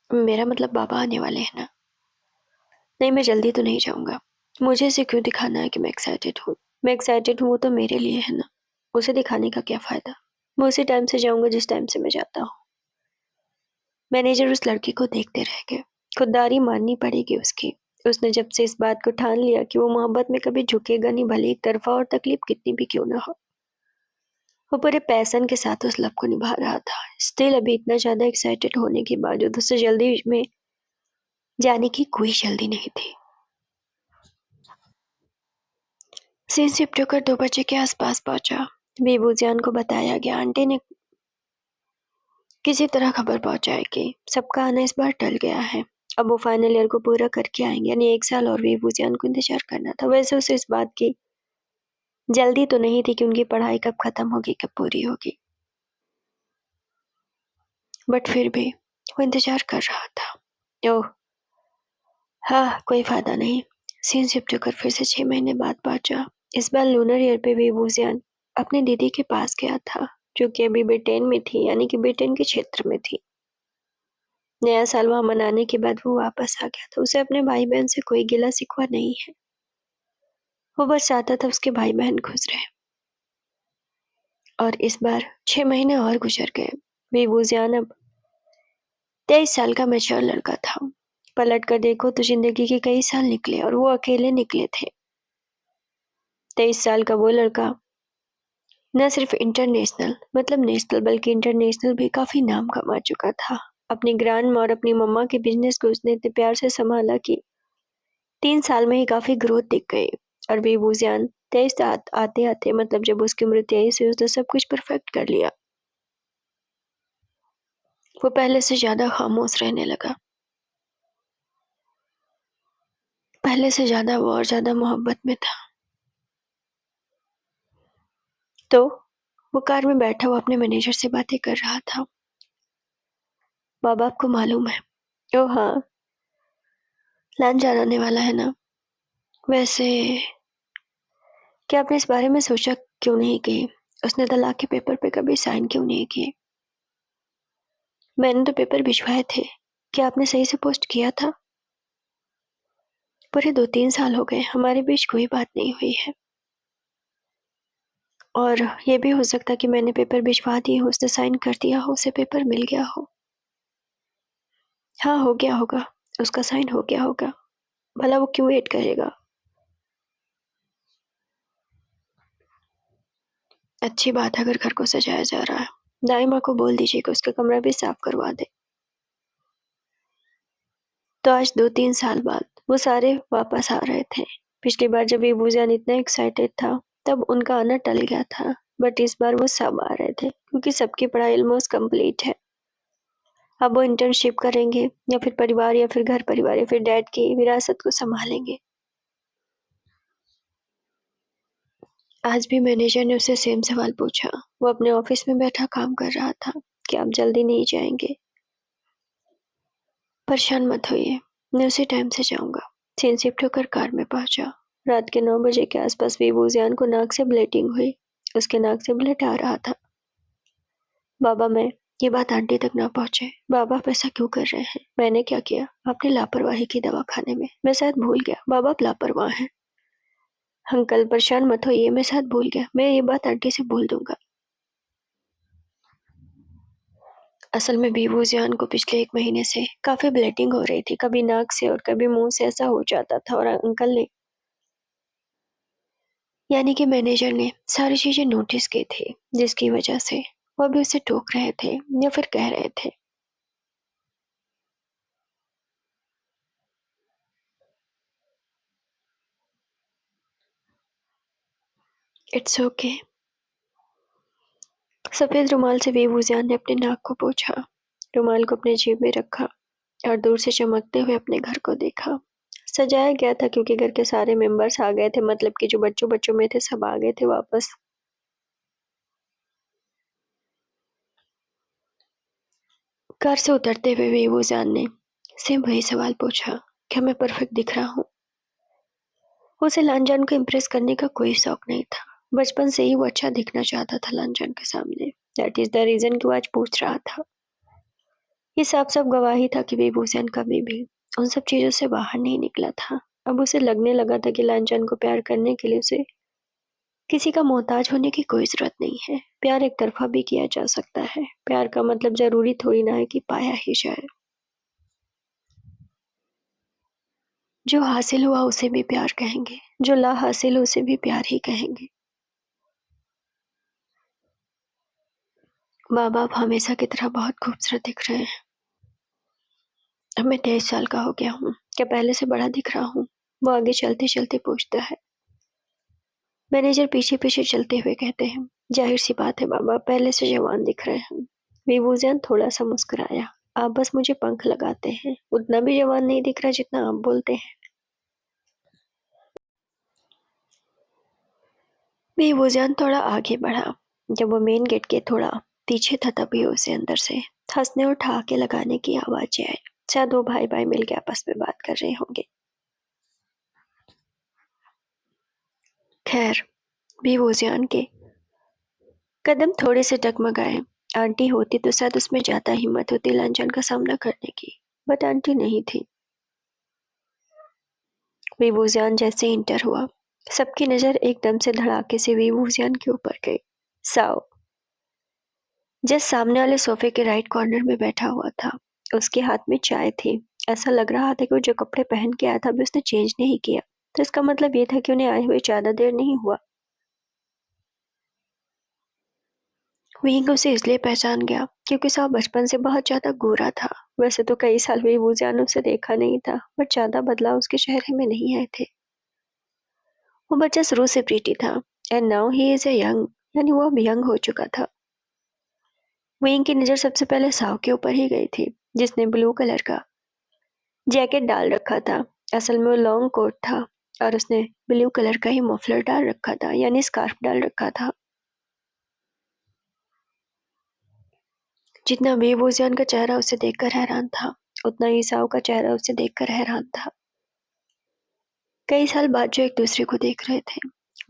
मेरा मतलब बाबा आने वाले हैं ना। नहीं, मैं जल्दी तो नहीं जाऊंगा। मुझे इसे क्यों दिखाना है कि मैं एक्साइटेड हूँ? मैं एक्साइटेड हूँ वो तो मेरे लिए है ना। उसे दिखाने का क्या फायदा? मैं उसी टाइम से जाऊंगा जिस टाइम से मैं जाता हूँ। मैनेजर उस लड़के को देखते रह गए। खुददारी माननी पड़ेगी उसकी। उसने जब से इस बात को ठान लिया कि वो मोहब्बत में कभी झुकेगा नहीं, भले एक तरफा और तकलीफ कितनी भी क्यों ना हो। वो पूरे पैशन के साथ उस लब को निभा रहा था। स्टिल अभी इतना ज्यादा एक्साइटेड होने के बावजूद उसे जल्दी में जाने की कोई जल्दी नहीं थी। सीन शिफ्ट होकर 2 बजे के आसपास पहुंचा। बेबूजान को बताया गया आंटी ने किसी तरह खबर पहुंचाएगी। सबका आना इस बार टल गया है। अब वो फाइनल ईयर को पूरा करके आएंगे, यानी 1 साल और बेबूजान को इंतजार करना था। वैसे उसे इस बात की जल्दी तो नहीं थी कि उनकी पढ़ाई कब खत्म होगी, कब पूरी होगी, बट फिर भी वो इंतजार कर रहा था। ओह हाँ, कोई फायदा नहीं। सीन शिफ्ट होकर फिर से 6 महीने बाद पहुंचा। इस बार लूनर ईयर पे बेबूजियान अपनी दीदी के पास गया था, जो कि अभी ब्रिटेन में थी, यानी कि ब्रिटेन के क्षेत्र में थी। नया साल वहाँ मनाने के बाद वो वापस आ गया था। उसे अपने भाई-बहन से कोई गिला-शिकवा नहीं है। वो बस चाहता था उसके भाई-बहन खुश रहें। और इस बार 6 महीने और गुज़र गए। बेबूज़ियान अब 23 साल का मैच्योर लड़का था। पलट कर देखो तो ज़िंदगी के कई साल निकले और वो अकेले निकले थे। 23 साल का वो लड़का न सिर्फ इंटरनेशनल मतलब नेशनल बल्कि इंटरनेशनल भी काफ़ी नाम कमा चुका था। अपनी ग्रैंडमा और अपनी मम्मा के बिज़नेस को उसने इतने प्यार से सँभाला कि 3 साल में ही काफ़ी ग्रोथ दिख गई। और बेबूज़ियान 23 आते-आते मतलब जब उसकी उम्र 23 हुई उसने सब कुछ परफेक्ट कर लिया। वो पहले से ज़्यादा खामोश रहने लगा। पहले से ज़्यादा वो और ज़्यादा मोहब्बत में था। तो वो कार में बैठा हुआ अपने मैनेजर से बातें कर रहा था। बाबा आपको मालूम है? ओह हाँ, लंदन आने वाला है ना? वैसे क्या आपने इस बारे में सोचा क्यों नहीं कि उसने तलाक के पेपर पे कभी साइन क्यों नहीं किए? मैंने तो पेपर भिजवाए थे। क्या आपने सही से पोस्ट किया था? पूरे 2-3 साल हो गए, हमारे बीच कोई बात नहीं हुई है। और ये भी हो सकता है कि मैंने पेपर भिजवा दिए हो, उसने साइन कर दिया हो, उसे पेपर मिल गया हो। हाँ, हो गया होगा। उसका साइन हो गया होगा। भला वो क्यों वेट करेगा? अच्छी बात है अगर घर को सजाया जा रहा है। दाई माँ को बोल दीजिए कि उसका कमरा भी साफ करवा दे। तो आज 2-3 साल बाद वो सारे वापस आ रहे थे। पिछली बार जब बेबूजान इतना एक्साइटेड था, तब उनका आना टल गया था। बट इस बार वो सब आ रहे थे क्योंकि सबकी पढ़ाई ऑलमोस्ट कंप्लीट है। अब वो इंटर्नशिप करेंगे या फिर परिवार या फिर घर परिवार या फिर डैड की विरासत को संभालेंगे। आज भी मैनेजर ने उससे सेम सवाल पूछा। वो अपने ऑफिस में बैठा काम कर रहा था कि आप जल्दी नहीं जाएंगे? परेशान मत होइए, मैं उसी टाइम से जाऊंगा। सीन शिफ्ट होकर कार में पहुंचा। रात के 9 बजे के आसपास बेबूजियान को नाक से ब्लीडिंग हुई। उसके नाक से ब्लड आ रहा था। बाबा मैं ये बात आंटी तक ना पहुंचे। बाबा आप ऐसा क्यों कर रहे हैं? मैंने क्या किया? आपने लापरवाही की दवा खाने में। मैं शायद भूल गया। बाबा आप लापरवाह हैं। अंकल परेशान मत होइए, मैं शायद भूल गया। मैं ये बात आंटी से बोल दूंगा। असल में बेबूजियान को पिछले 1 महीने से काफी ब्लीडिंग हो रही थी। कभी नाक से और कभी मुंह से ऐसा हो जाता था और अंकल ने यानी कि मैनेजर ने सारी चीजें नोटिस की थी, जिसकी वजह से वो अभी उसे टोक रहे थे या फिर कह रहे थे। It's okay. सफेद रुमाल से बेबूजियान ने अपने नाक को पोंछा। रुमाल को अपने जेब में रखा और दूर से चमकते हुए अपने घर को देखा। सजाया गया था क्योंकि घर के सारे मेंबर्स आ गए थे, मतलब कि जो बच्चों बच्चों में थे सब आ गए थे वापस। कार से उतरते हुए बेबूजान ने सेम वही सवाल पूछा, क्या मैं परफेक्ट दिख रहा हूँ? उसे लांजान को इम्प्रेस करने का कोई शौक नहीं था। बचपन से ही वो अच्छा दिखना चाहता था लांजान के सामने। दैट इज द रीजन कि वो आज पूछ रहा था। ये साफ साफ गवाही था कि बेबूजान कभी भी उन सब चीजों से बाहर नहीं निकला था। अब उसे लगने लगा था कि लांजान को प्यार करने के लिए उसे किसी का मोहताज होने की कोई जरूरत नहीं है। प्यार एक तरफा भी किया जा सकता है। प्यार का मतलब जरूरी थोड़ी ना है कि पाया ही जाए। जो हासिल हुआ उसे भी प्यार कहेंगे, जो ला हासिल उसे भी प्यार ही कहेंगे। बाबा आप हमेशा की तरह बहुत खूबसूरत दिख रहे हैं। अब मैं 23 साल का हो गया हूँ, क्या पहले से बड़ा दिख रहा हूँ? वो आगे चलते चलते पूछता है। मैनेजर पीछे पीछे चलते हुए कहते हैं, जाहिर सी बात है बाबा, पहले से जवान दिख रहे हैं। बेबूजान थोड़ा सा मुस्कुराया। आप बस मुझे पंख लगाते हैं, उतना भी जवान नहीं दिख रहा जितना आप बोलते हैं। बेबूजान थोड़ा आगे बढ़ा। जब वो मेन गेट के थोड़ा पीछे था तभी उसे अंदर से हंसने और ठहाके लगाने की आवाजें आई। शायद वो भाई भाई मिलके आपस में बात कर रहे होंगे। खैर, बेबूजान के कदम थोड़े से डगमगाए आंटी होती तो शायद उसमें ज़्यादा हिम्मत होती लांछन का सामना करने की, बट आंटी नहीं थी। वीवूजियान जैसे इंटर हुआ, सबकी नज़र एकदम से धड़ाके से वीवूजियान के ऊपर गई। साओ जस्ट सामने वाले सोफे के राइट कॉर्नर में बैठा हुआ था। उसके हाथ में चाय थी। ऐसा लग रहा था कि वो जो कपड़े पहन के आया था अभी उसने चेंज नहीं किया, तो इसका मतलब ये था कि उन्हें आए हुए ज़्यादा देर नहीं हुआ। विंग उसे इसलिए पहचान गया क्योंकि साव बचपन से बहुत ज्यादा गोरा था। वैसे तो कई साल भी वूजियान उसे देखा नहीं था, बट ज्यादा बदलाव उसके चेहरे में नहीं आए थे। वो बच्चा शुरू से प्रीटी था, and now he is a young, यानी वो अब यंग हो चुका था। विंग की नजर सबसे पहले साव के ऊपर ही गई थी, जिसने ब्लू कलर का जैकेट डाल रखा था। असल में वो लॉन्ग कोट था और उसने ब्लू कलर का ही मफलर डाल रखा था, यानी स्कार्फ डाल रखा था। जितना वेवोजियन का चेहरा उसे देखकर हैरान था, उतना ही साव का चेहरा उसे देखकर हैरान था। कई साल बाद जो एक दूसरे को देख रहे थे।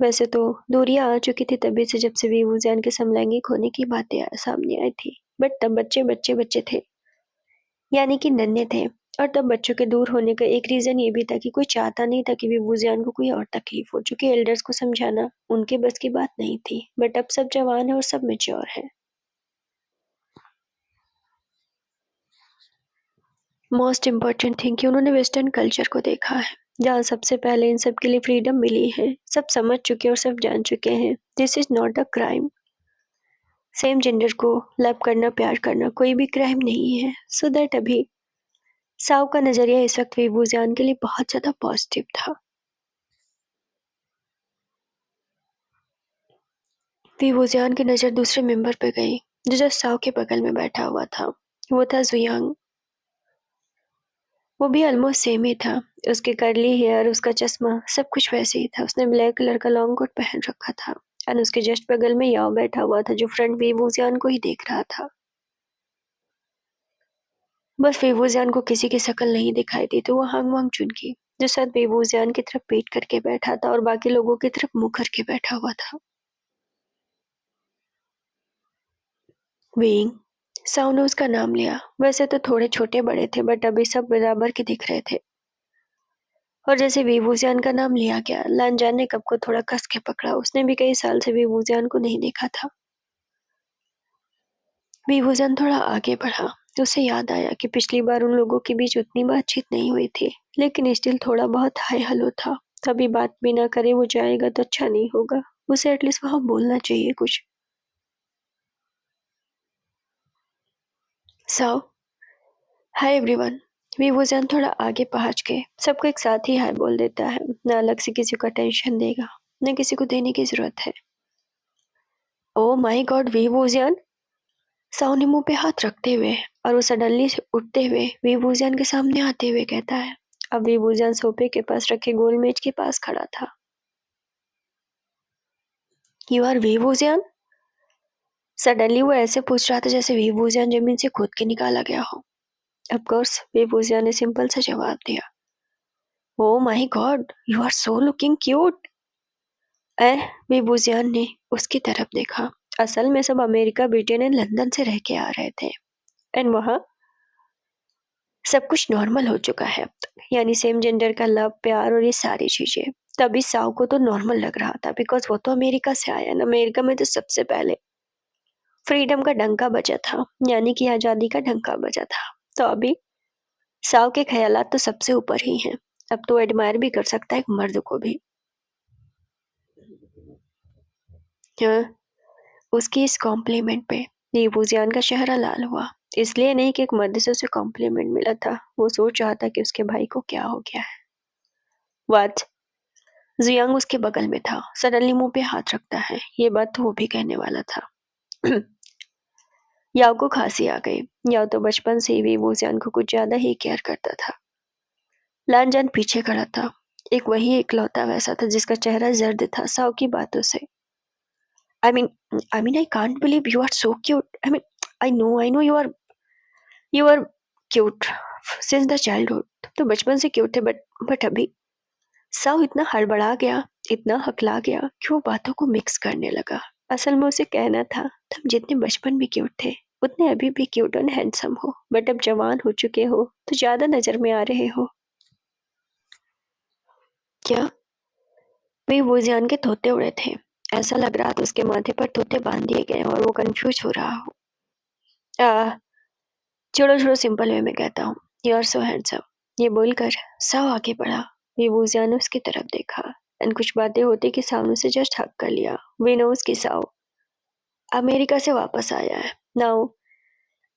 वैसे तो दूरियां आ चुकी थी तभी से, जब से वेवोजियन के समलैंगिक होने की बातें सामने आई थी, बट तब बच्चे बच्चे बच्चे थे, यानी कि नन्हे थे। और तब बच्चों के दूर होने का एक रीजन ये भी था कि कोई चाहता नहीं था कि वेवोजियन को कोई और तकलीफ हो, चूंकि एल्डर्स को समझाना उनके बस की बात नहीं थी। बट अब सब जवान है और सब मेच्योर है। मोस्ट इम्पॉर्टेंट थिंग कि उन्होंने वेस्टर्न कल्चर को देखा है, जहाँ सबसे पहले इन सब के लिए फ्रीडम मिली है। सब समझ चुके और सब जान चुके हैं this is not a crime. Same gender को लव करना, प्यार करना कोई भी क्राइम नहीं है। सो दैट अभी साव का नजरिया इस वक्त विभूजान के लिए बहुत ज्यादा पॉजिटिव था। विभूजान की नजर दूसरे मेंबर पे गई जो जस्ट साव के बगल में बैठा हुआ था। वो था जुयांग। वो भी ऑलमोस्ट सेम ही था। उसके कर्ली हेयर, उसका चश्मा, सब कुछ वैसे ही था। उसने ब्लैक कलर का लॉन्ग कोट पहन रखा था। और उसके जस्ट बगल में याओ बैठा हुआ था, जो फ्रंट वेवूजियान को ही देख रहा था। बस वेवूजियान को किसी की शक्ल नहीं दिखाई दी, तो वो हांग वांग चुन की, जो शायद वेवूजियान की तरफ पीठ करके बैठा था और बाकी लोगों की तरफ मुंह करके बैठा हुआ था। वेइंग, साउ ने उसका नाम लिया। वैसे तो थोड़े छोटे बड़े थे, बट अभी सब बराबर के दिख रहे थे। और जैसे वीवूजियान का नाम लिया गया, लानजान ने कप को थोड़ा कस के पकड़ा। उसने भी कई साल से वीवूजियान को नहीं देखा था। वीवूजियान थोड़ा आगे बढ़ा तो उसे याद आया कि पिछली बार उन लोगों के बीच उतनी बातचीत नहीं हुई थी, लेकिन स्टिल थोड़ा बहुत हाय हेलो था। तभी बात भी ना करे वो जाएगा तो अच्छा नहीं होगा। उसे एटलीस्ट वहां बोलना चाहिए कुछ। Sao, hi everyone. वीवूजियान थोड़ा आगे पहुंच के सबको एक साथ ही हाय बोल देता है। ना अलग से किसी को अटेंशन देगा, न किसी को देने की जरूरत है। ओ माई गॉड वीवूजियान, साओ ने मुंह पे हाथ रखते हुए और वो सडनली उठते हुए वीवूजियान के सामने आते हुए कहता है। अब वीवूजियान सोफे के पास रखे गोल मेज के पास खड़ा था। You are वीवूजियान? सडनली वो ऐसे पूछ रहा था जैसे वीवूजियान जमीन से खोद के निकाला गया हो। ऑफ कोर्स, वीवूजियान ने सिंपल सा जवाब दिया। Oh my god, you are so looking cute. Wei Wuxian ने उसकी तरफ देखा। असल में सब अमेरिका, ब्रिटेन एंड लंदन से रह के आ रहे थे, एंड वहाँ सब कुछ नॉर्मल हो चुका है अब तक, यानी सेम जेंडर का लव, प्यार और ये सारी चीजें। तभी साव को तो नॉर्मल लग रहा था, बिकॉज वो तो अमेरिका से आया ना। अमेरिका में तो सबसे पहले फ्रीडम का डंका बजा था, यानी कि आजादी का डंका बजा था। तो अभी साव के ख्यालात तो सबसे ऊपर ही हैं। अब तो एडमायर भी कर सकता है एक मर्द को भी। हाँ, उसकी इस कॉम्प्लीमेंट पे नीबूजियान का चेहरा लाल हुआ। इसलिए नहीं कि एक मर्द से उसे कॉम्प्लीमेंट मिला था, वो सोच रहा था कि उसके भाई को क्या हो गया है। वाट, जियांग उसके बगल में था। सडनली मुंह पे हाथ रखता है। ये बात तो वो भी कहने वाला था। याओ को खांसी आ गई। याओ तो बचपन से ही वो जियांग को कुछ ज्यादा ही केयर करता था। लानजान पीछे खड़ा था। एक वही इकलौता वैसा था जिसका चेहरा जर्द था साव की बातों से। I mean I can't believe you are so cute. I know you are cute since the childhood. तो बचपन से क्यूट थे, बट अभी साव इतना हड़बड़ा गया, इतना हकला गया कि वो बातों को मिक्स करने लगा। असल में उसे कहना था, तुम जितने बचपन में क्यूट थे उतने अभी भी क्यूट और हैंडसम हो, बट अब जवान हो चुके हो तो ज्यादा नजर में आ रहे हो। क्या? वे वोजियान के तोते उड़े थे। ऐसा लग रहा था उसके माथे पर तोते बांध दिए गए और वो कंफ्यूज हो रहा हो। आ, छोड़ो छोड़ो, सिंपल वे में कहता हूँ, यू आर सो हैंडसम। ये बोलकर साव आगे बढ़ा। वे वोजियान ने उसकी तरफ देखा एंड कुछ बातें होती कि साव ने उसे जस्ट हक कर लिया। वी नो उसकी साव अमेरिका से वापस आया है नाउ।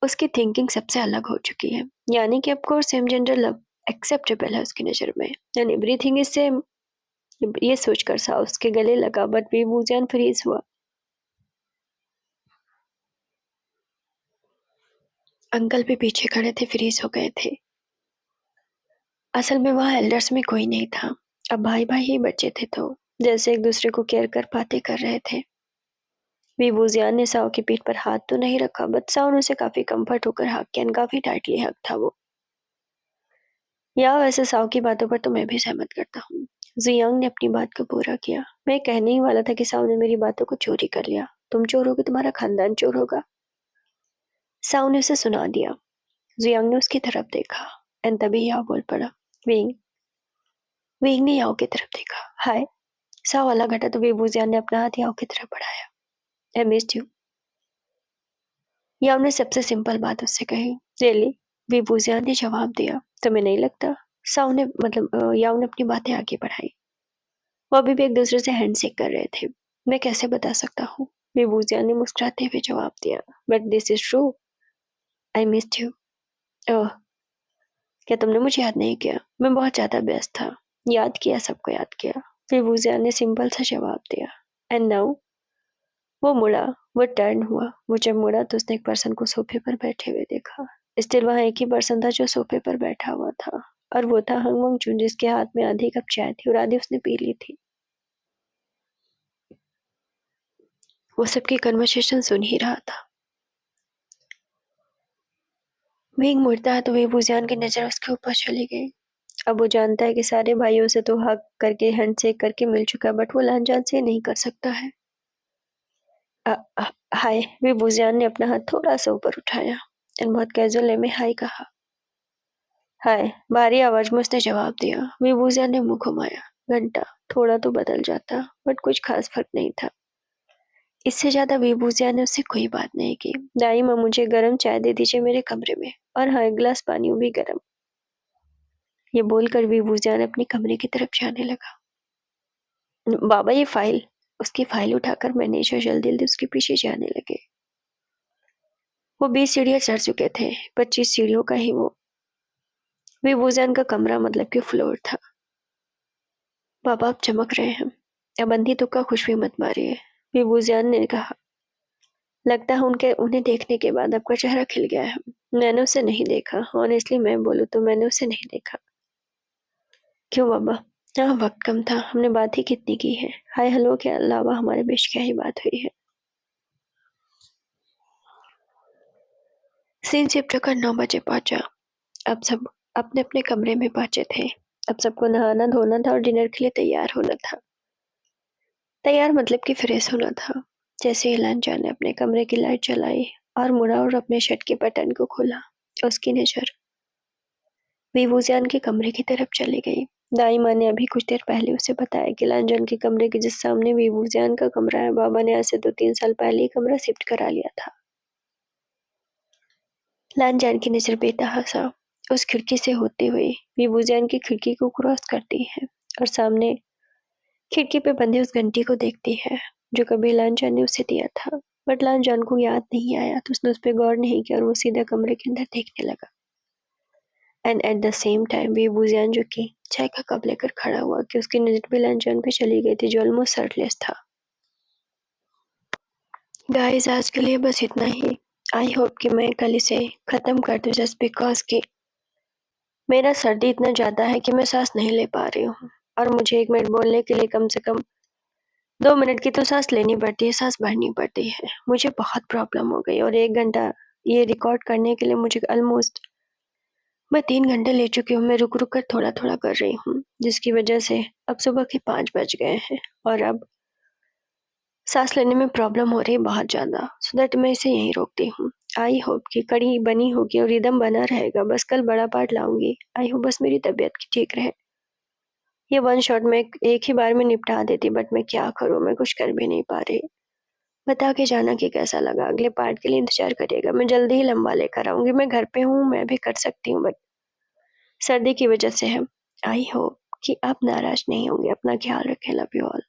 उसकी थिंकिंग सबसे अलग हो चुकी है, यानी कि of course same gender love acceptable है उसकी नज़र में एंड एवरीथिंग इज सेम। ये सोचकर सा उसके गले लगा, बट वे वूजियान फ्रीज हुआ। अंकल भी पीछे खड़े थे, फ्रीज हो गए थे। असल में वहाँ एल्डर्स में कोई नहीं था, अब भाई भाई ही बच्चे थे, तो जैसे एक दूसरे को केयर कर बातें कर रहे थे। वी वूजियान ने साओ की पीठ पर हाथ तो नहीं रखा, बट साओ ने उसे काफी कंफर्ट होकर हक किया एंड काफी टाइटली हक था वो। या वैसे साओ की बातों पर तो मैं भी सहमत करता हूँ। जियांग ने अपनी बात को पूरा किया। मैं कहने ही वाला था कि साओ ने मेरी बातों को चोरी कर लिया। तुम चोर होगे, तुम्हारा खानदान चोर होगा। साओ ने उसे सुना दिया। जियांग ने उसकी तरफ देखा एंड तभी याओ बोल पड़ा, विंग। विंग ने याओ की तरफ देखा। हाय। साओ अलग घटा तो वेबू जियान ने अपना हाथ याओ की तरफ बढ़ाया। I missed you. याओ ने सबसे सिंपल बात उससे कही। रियली? वेबू जियान ने जवाब दिया। तुम्हें नहीं लगता? साओ ने याओ ने अपनी बातें आगे बढ़ाई। वो अभी भी एक दूसरे से हैंडशेक कर रहे थे। मैं कैसे बता सकता हूँ? वेबू जियान ने मुस्कुराते हुए जवाब दिया। But this is true. I missed you. Oh, क्या तुमने मुझे याद नहीं किया? मैं बहुत ज्यादा व्यस्त था। याद किया, सबको याद किया। फिर वूजिया ने सिंपल सा जवाब दिया। And now? वो मुड़ा। वो टर्न हुआ। वो जब मुड़ा तो उसने एक पर्सन को सोफे पर बैठे हुए देखा। स्टिल वहां एक ही पर्सन था जो सोफे पर बैठा हुआ था, और वो था हंग वंग चुन, जिसके हाथ में आधी कप चाय थी और आधी उसने पी ली थी। वो सबकी कन्वर्सेशन सुन ही रहा था। विंग मुड़ता है तो वे वूजियान की नजर उसके ऊपर चली गई। अब वो जानता है कि सारे भाइयों से तो हक करके हैंडशेक करके मिल चुका है, बट वो लांजान से नहीं कर सकता है। हाय। वे बुजियान ने अपना हाथ थोड़ा सा ऊपर उठाया एंड बहुत कैजुअल वे में हाय कहा। हाय, भारी आवाज में उसने जवाब दिया। वे बुजियान ने मुंह घुमाया। घंटा थोड़ा तो बदल जाता, बट कुछ खास फर्क नहीं था। इससे ज्यादा वे बुजियान ने उससे कोई बात नहीं की। दाई माँ, मुझे गर्म चाय दे दीजिए मेरे कमरे में, और हाँ, एक गिलास पानी भी गर्म। ये बोलकर वे बुजियान अपने कमरे की तरफ जाने लगा। बाबा, ये फाइल। उसकी फाइल उठाकर मैनेजर जल्दी जल्दी उसके पीछे जाने लगे। वो 20 सीढ़ियां चढ़ चुके थे। 25 सीढ़ियों का ही वो विभूजन का कमरा, मतलब कि फ्लोर था। बाबा, आप चमक रहे हैं। अब अंधी तुक्का खुशबू मत मारिए। विभूजन ने कहा। लगता है उन्हें देखने के बाद आपका चेहरा खिल गया है। मैंने उसे नहीं देखा, ऑनेस्टली मैं बोलूँ तो मैंने उसे नहीं देखा। क्यों बाबा? हाँ, वक्त कम था, हमने बात ही कितनी की है। हाय हेलो के अलावा हमारे बीच क्या ही बात हुई है। सीन शिफ्ट होकर 9 बजे पहुंचा। अब सब अपने अपने कमरे में पहुंचे थे। अब सबको नहाना धोना था और डिनर के लिए तैयार होना था। तैयार मतलब कि फ्रेश होना था। जैसे ही लांचा ने अपने कमरे की लाइट जलाई और मुड़ा और अपने शर्ट के बटन को खोला, उसकी नजर विवूजियान के कमरे की तरफ चली गई। दाई माँ ने अभी कुछ देर पहले उसे बताया कि लांजन के कमरे के जिस सामने विवूजियान का कमरा है, बाबा ने आज से 2-3 साल पहले ही कमरा शिफ्ट करा लिया था। लांजन की नजर बेतहासा उस खिड़की से होते हुए विवूजियान की खिड़की को क्रॉस करती है और सामने खिड़की पे बंधे उस घंटी को देखती है जो कभी लांजान ने उसे दिया था। बट लांजान को याद नहीं आया तो उसने उस पर गौर नहीं किया और वो सीधा कमरे के अंदर देखने लगा। And at the same time Wei Wuxian, जो कि चाय का कप लेकर खड़ा हुआ, कि उसकी नजर भी लांजान पे चली गई थी जो ऑलमोस्ट शर्टलेस था। गाइस, आज के लिए बस इतना ही। आई होप कि मैं कल इसे खत्म कर दूं, जस्ट बिकॉज कि मेरा सर्दी इतना ज्यादा है कि मैं सांस नहीं ले पा रही हूँ, और मुझे 1 मिनट बोलने के लिए कम से कम 2 मिनट की तो सांस लेनी पड़ती है, सांस भरनी पड़ती है। मुझे बहुत प्रॉब्लम हो गई, और 1 घंटा ये रिकॉर्ड करने के लिए मुझे ऑलमोस्ट मैं 3 घंटे ले चुकी हूँ। मैं रुक रुक कर थोड़ा थोड़ा कर रही हूँ, जिसकी वजह से अब सुबह के 5 बज गए हैं और अब सांस लेने में प्रॉब्लम हो रही है बहुत ज़्यादा, सो दैट मैं इसे यहीं रोकती हूँ। आई होप कि कड़ी बनी होगी और रिदम बना रहेगा। बस कल बड़ा पार्ट लाऊंगी। आई होप बस मेरी तबीयत ठीक रहे। ये वन शॉट में एक ही बार में निपटा देती, बट मैं क्या करूँ, मैं कुछ कर भी नहीं पा रही। बता के जाना कि कैसा लगा। अगले पार्ट के लिए इंतजार करिएगा। मैं जल्दी ही लंबा लेकर आऊंगी। मैं घर पे हूँ, मैं भी कर सकती हूँ, बट सर्दी की वजह से है। आई होप कि आप नाराज नहीं होंगे। अपना ख्याल रखें। Love you all.